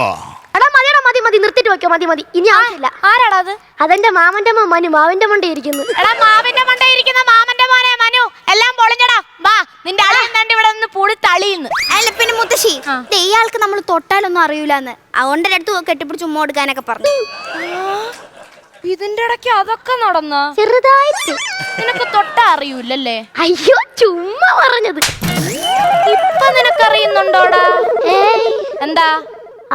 എടാ മതിയടാ, മതി മതി, നിർത്തിട്ട് വെക്കോ. മതി മതി, ഇനി ആവശ്യമില്ല. ആരാടാ അത്? അതെന്റെ മാമന്റെ മോൻ മനു. മാവിന്റെ മണ്ടേ ഇരിക്കുന്നു. എടാ മാവിന്റെ മണ്ടേ ഇരിക്കുന്ന മാമന്റെ മോനെ മനു, എല്ലാം പൊളിഞ്ഞടാ. വാ, നിന്റെ ആളെന്താണ്ട് ഇവിടെ നിന്ന് പൊടി തളിയുന്നു. അല്ല പിന്നെ മുത്തശ്ശി, ഇയാൾക്ക് നമ്മൾ തൊട്ടാലൊന്നും അറിയൂലെന്ന്. അതുകൊണ്ട് അടുത്ത് കെട്ടിപ്പിടിച്ച് ഉമ്മ കൊടുക്കാനൊക്കെ പറഞ്ഞു. ഇതിന്റെ ഇടയ്ക്ക് അതൊക്കെ നടന്ന? ചെറുതായിട്ട്. നിനക്ക് തൊട്ടാ അറിയൂലല്ലേ? അയ്യോ ചുമ്മാ പറഞ്ഞത്. ഇപ്പൊ നിനക്കറിയുന്നുണ്ടോടാ? എന്താ?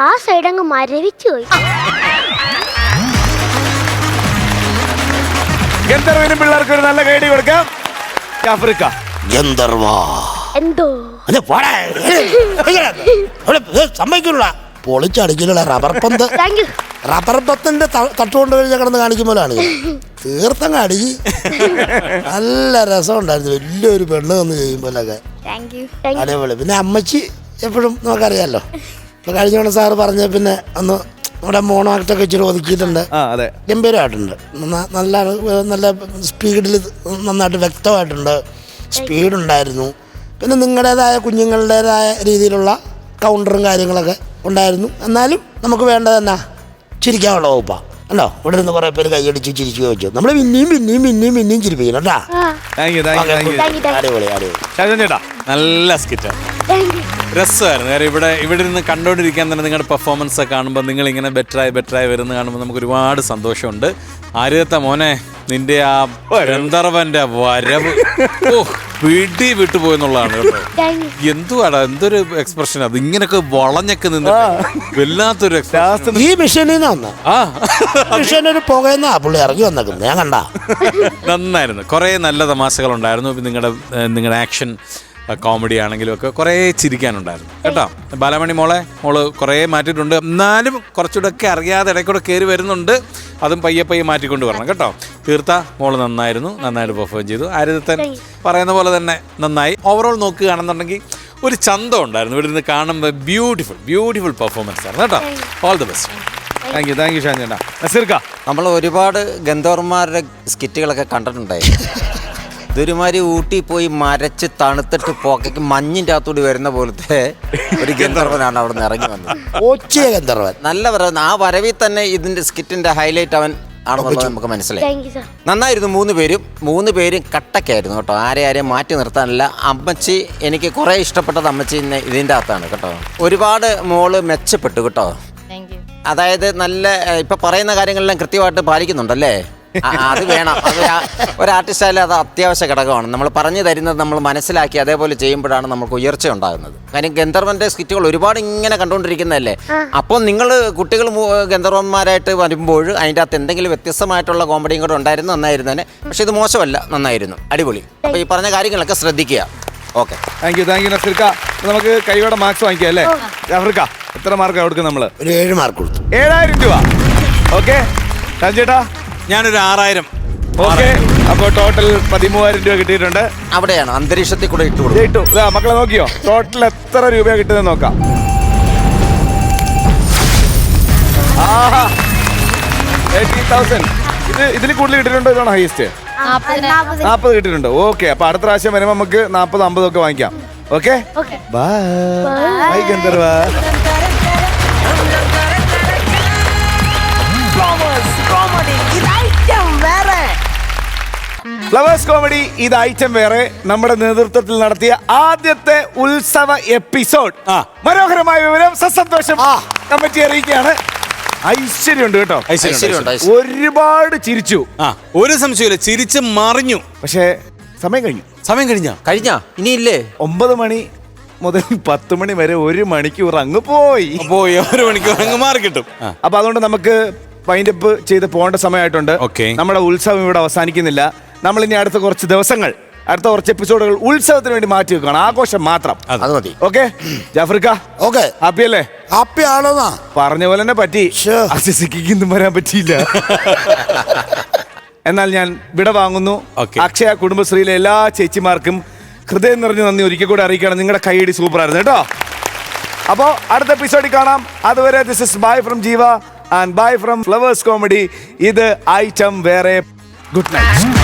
ആ സൈഡ് അങ്ങ് മരവിച്ചു പോയി. ഗന്ധർവനും പിള്ളേർക്ക് ഒരു നല്ല കൈഡി കൊടുക്കാം. ആഫ്രിക്ക ഗന്ധർവ എന്തോ സമ്മതിക്കില്ല. പൊളിച്ചടിക്കില്ല റബ്ബർ പന്ത്. റബ്ബർ പന്തിന്റെ തട്ടുകൊണ്ട് കഴിഞ്ഞാൽ കിടന്ന് കാണിക്കുമ്പോഴാണ് തീർത്ഥങ്ങ് അടിക്ക്. നല്ല രസമുണ്ടായിരുന്നു, വലിയൊരു പെണ്ണ് വന്ന് ചെയ്യുമ്പോഴൊക്കെ അതേപോലെ. പിന്നെ അമ്മച്ചി എപ്പോഴും നമുക്കറിയാമല്ലോ. ഇപ്പൊ കഴിഞ്ഞ സാറ് പറഞ്ഞ പിന്നെ ഒന്ന് നമ്മുടെ മോണോ ആക്ടൊക്കെ ഇച്ചിരി ഒതുക്കിയിട്ടുണ്ട്, ഗംഭീരമായിട്ടുണ്ട്. നല്ല നല്ല സ്പീഡിൽ നന്നായിട്ട് വ്യക്തമായിട്ടുണ്ട്, സ്പീഡുണ്ടായിരുന്നു. പിന്നെ നിങ്ങളുടേതായ കുഞ്ഞുങ്ങളുടേതായ രീതിയിലുള്ള കൗണ്ടറും കാര്യങ്ങളൊക്കെ ഉണ്ടായിരുന്നു. എന്നാലും നമുക്ക് വേണ്ടത് എന്നാ ചിരിക്കാനുള്ള വകുപ്പാ അല്ലോ. ഇവിടെ നിന്ന് കുറെ പേര് കൈയടിച്ച് ചിരിച്ചു വെച്ചു. നമ്മൾ പിന്നെയും ചിരിപ്പിക്കണം കേട്ടാ. അടിപൊളി അടിപൊളി. നല്ല സ്കിറ്റാണ്, രസമായിരുന്നു. കാര്യം ഇവിടെ നിന്ന് കണ്ടോണ്ടിരിക്കാൻ തന്നെ നിങ്ങളുടെ പെർഫോമൻസ് ഒക്കെ കാണുമ്പോൾ നിങ്ങൾ ഇങ്ങനെ ബെറ്ററായി വരുന്ന കാണുമ്പോൾ നമുക്ക് ഒരുപാട് സന്തോഷമുണ്ട്. ആര്യത്തെ മോനെ, നിന്റെ ആ ഗന്ധർവന്റെ വരവ് പിടി വിട്ടുപോയെന്നുള്ളതാണ് കേട്ടോ. എന്തുവാടാ, എന്തൊരു എക്സ്പ്രഷൻ അത്, ഇങ്ങനൊക്കെ വളഞ്ഞൊക്കെ നിന്ന് വല്ലാത്തൊരു എക്സ്പ്രഷൻ. ഈ മിഷനിൽ ഒരു പുകയെന്നാ പുള്ളി ഇറങ്ങി വന്നേക്കുന്നത് ഞാൻ കണ്ട. നന്നായിരുന്നു, കുറേ നല്ല തമാശകൾ ഉണ്ടായിരുന്നു. നിങ്ങളുടെ ആക്ഷൻ കോമഡി ആണെങ്കിലും ഒക്കെ കുറേ ചിരിക്കാനുണ്ടായിരുന്നു കേട്ടോ. ബാലമണി മോള് കുറേ മാറ്റിയിട്ടുണ്ട്, എന്നാലും കുറച്ചുകൂടെ ഒക്കെ അറിയാതെ ഇടയ്ക്കൂടെ കയറി വരുന്നുണ്ട്. അതും പയ്യെ മാറ്റിക്കൊണ്ട് വരണം കേട്ടോ. തീർത്ത മോള് നന്നായിട്ട് പെർഫോം ചെയ്തു. ആര്യതൻ പറയുന്ന പോലെ തന്നെ നന്നായി. ഓവറോൾ നോക്കുകയാണെന്നുണ്ടെങ്കിൽ ഒരു ചന്തം ഉണ്ടായിരുന്നു. ഇവിടെ നിന്ന് കാണുമ്പോൾ ബ്യൂട്ടിഫുൾ പെർഫോമൻസ് ആയിരുന്നു കേട്ടോ. All the best. Thank you ഷാൻചേട്ടാ. നസീർക്ക, നമ്മൾ ഒരുപാട് ഗന്ധർവന്മാരുടെ സ്കിറ്റുകളൊക്കെ കണ്ടിട്ടുണ്ടായിരുന്നു. ഇതൊരുമാതിരി ഊട്ടി പോയി മരച്ച് തണുത്തിട്ട് പോക്കയ്ക്ക് മഞ്ഞിൻ്റെ അകത്തൂടി വരുന്ന പോലത്തെ ഒരു ഗന്ധർവനാണ് അവിടെ നിന്ന് ഇറങ്ങി വന്നത്. ഗന്ധർവൻ നല്ല വരവ്. ആ വരവിൽ തന്നെ ഇതിന്റെ സ്കിറ്റിന്റെ ഹൈലൈറ്റ് അവൻ ആണെന്നുള്ളത് നമുക്ക് മനസ്സിലായി. നന്നായിരുന്നു. മൂന്ന് പേരും കട്ടക്കായിരുന്നു കേട്ടോ. ആരെയും മാറ്റി നിർത്താനില്ല. അമ്മച്ചി എനിക്ക് കുറെ ഇഷ്ടപ്പെട്ടത് അമ്മച്ചി ഇതിൻ്റെ അകത്താണ് കേട്ടോ. ഒരുപാട് മോള് മെച്ചപ്പെട്ടു കേട്ടോ. അതായത് നല്ല ഇപ്പൊ പറയുന്ന കാര്യങ്ങളെല്ലാം കൃത്യമായിട്ട് പാലിക്കുന്നുണ്ടല്ലേ. അത് വേണം. അത് ഒരു ആർട്ടിസ്റ്റായാലും അത് അത്യാവശ്യ ഘടകമാണ്. നമ്മൾ പറഞ്ഞു തരുന്നത് നമ്മൾ മനസ്സിലാക്കി അതേപോലെ ചെയ്യുമ്പോഴാണ് നമുക്ക് ഉയർച്ച ഉണ്ടാകുന്നത്. കാര്യം ഗന്ധർവന്റെ സ്കിറ്റുകൾ ഒരുപാട് ഇങ്ങനെ കണ്ടുകൊണ്ടിരിക്കുന്നതല്ലേ. അപ്പോൾ നിങ്ങൾ കുട്ടികൾ ഗന്ധർവന്മാരായിട്ട് വരുമ്പോൾ അതിൻ്റെ അകത്ത് എന്തെങ്കിലും വ്യത്യസ്തമായിട്ടുള്ള കോമഡിയും കൂടെ ഉണ്ടായിരുന്നു, നന്നായിരുന്നേനെ. പക്ഷെ ഇത് മോശമല്ല, നന്നായിരുന്നു, അടിപൊളി. അപ്പോൾ ഈ പറഞ്ഞ കാര്യങ്ങളൊക്കെ ശ്രദ്ധിക്കുക. ഓക്കെ, താങ്ക് യു നസീർക്ക. നമുക്ക് കൈയോടെ മാർക്സ് വാങ്ങിക്കാം അല്ലേ. ജാഫർക്ക, എത്ര മാർക്ക് കൊടുക്കും? നമ്മൾ ഒരു 7 മാർക്ക് കൊടുത്തു. 7000 രൂപ. ഓക്കെ ഷാൻചേട്ടാ, ഞാനൊരു 6000. ഓക്കെ, അപ്പോൾ ടോട്ടൽ 13000 രൂപ കിട്ടിയിട്ടുണ്ട്. അവിടെയാണ് അന്തരീക്ഷത്തിൽ കൂടെ ഇട്ടു. മക്കളെ നോക്കിയോ, ടോട്ടൽ എത്ര രൂപ കിട്ടുന്നത് നോക്കാം. 80,000. ഇതിൽ കൂടുതൽ കിട്ടിയിട്ടുണ്ടോ? ഇതാണോ ഹൈസ്റ്റ്? 40 കിട്ടിയിട്ടുണ്ട്. ഓക്കെ, അപ്പൊ അടുത്ത പ്രാവശ്യം വരുമ്പോൾ നമുക്ക് 40-50 ഒക്കെ വാങ്ങിക്കാം. Okay, by Gandharva. Flowers comedy ഇത് ഐറ്റം വേറെ നമ്മുടെ നേതൃത്വത്തിൽ നടത്തിയ ആദ്യത്തെ ഉത്സവ എപ്പിസോഡ്. മനോഹരമായ വിവരം, സസന്തോഷം കമ്മിറ്റി അറിയിക്കുകയാണ്. ഐശ്വര്യമുണ്ട് കേട്ടോ, ഒരുപാട് ചിരിച്ചു. ഒരു സംശയമില്ല, ചിരിച്ച് മറിഞ്ഞു. പക്ഷേ സമയം കഴിഞ്ഞ ഇനിയില്ലേ. 9 മണി മുതൽ 10 മണി വരെ 1 മണിക്കൂർ അങ്ങ് പോയി. 1 മണിക്കൂർ അങ്ങ് മാറി കിട്ടും. അപ്പൊ അതുകൊണ്ട് നമുക്ക് വൈൻഡപ്പ് ചെയ്ത് പോകേണ്ട സമയമായിട്ടുണ്ട്. നമ്മുടെ ഉത്സവം ഇവിടെ അവസാനിക്കുന്നില്ല. നമ്മൾ ഇനി അടുത്ത കുറച്ച് ദിവസങ്ങൾ, അടുത്ത കുറച്ച് എപ്പിസോഡുകൾ ഉത്സവത്തിന് വേണ്ടി മാറ്റി വെക്കണം. ആഘോഷം മാത്രം. അത് മതി. ഓക്കെ ജാഫർക്ക, ഓക്കെ, ഹാപ്പി അല്ലേ? ഹാപ്പി ആണോന്നാ പറഞ്ഞ പോലെ തന്നെ പറ്റി. അസിസിക്കൊന്നും വരാൻ പറ്റിയില്ല. എന്നാൽ ഞാൻ വിട വാങ്ങുന്നു. അക്ഷയ കുടുംബശ്രീയിലെ എല്ലാ ചേച്ചിമാർക്കും ഹൃദയം നിറഞ്ഞ നന്ദി ഒരിക്കൽ കൂടെ അറിയിക്കണം. നിങ്ങളുടെ കൈയടി സൂപ്പർ ആയിരുന്നു കേട്ടോ. അപ്പോൾ അടുത്ത എപ്പിസോഡിൽ കാണാം. അതുവരെ ദിസ് ഇസ് ബൈ ഫ്രം ജീവ and bye from flowers comedy. ഇത് ഐറ്റം വേറെ. Good night.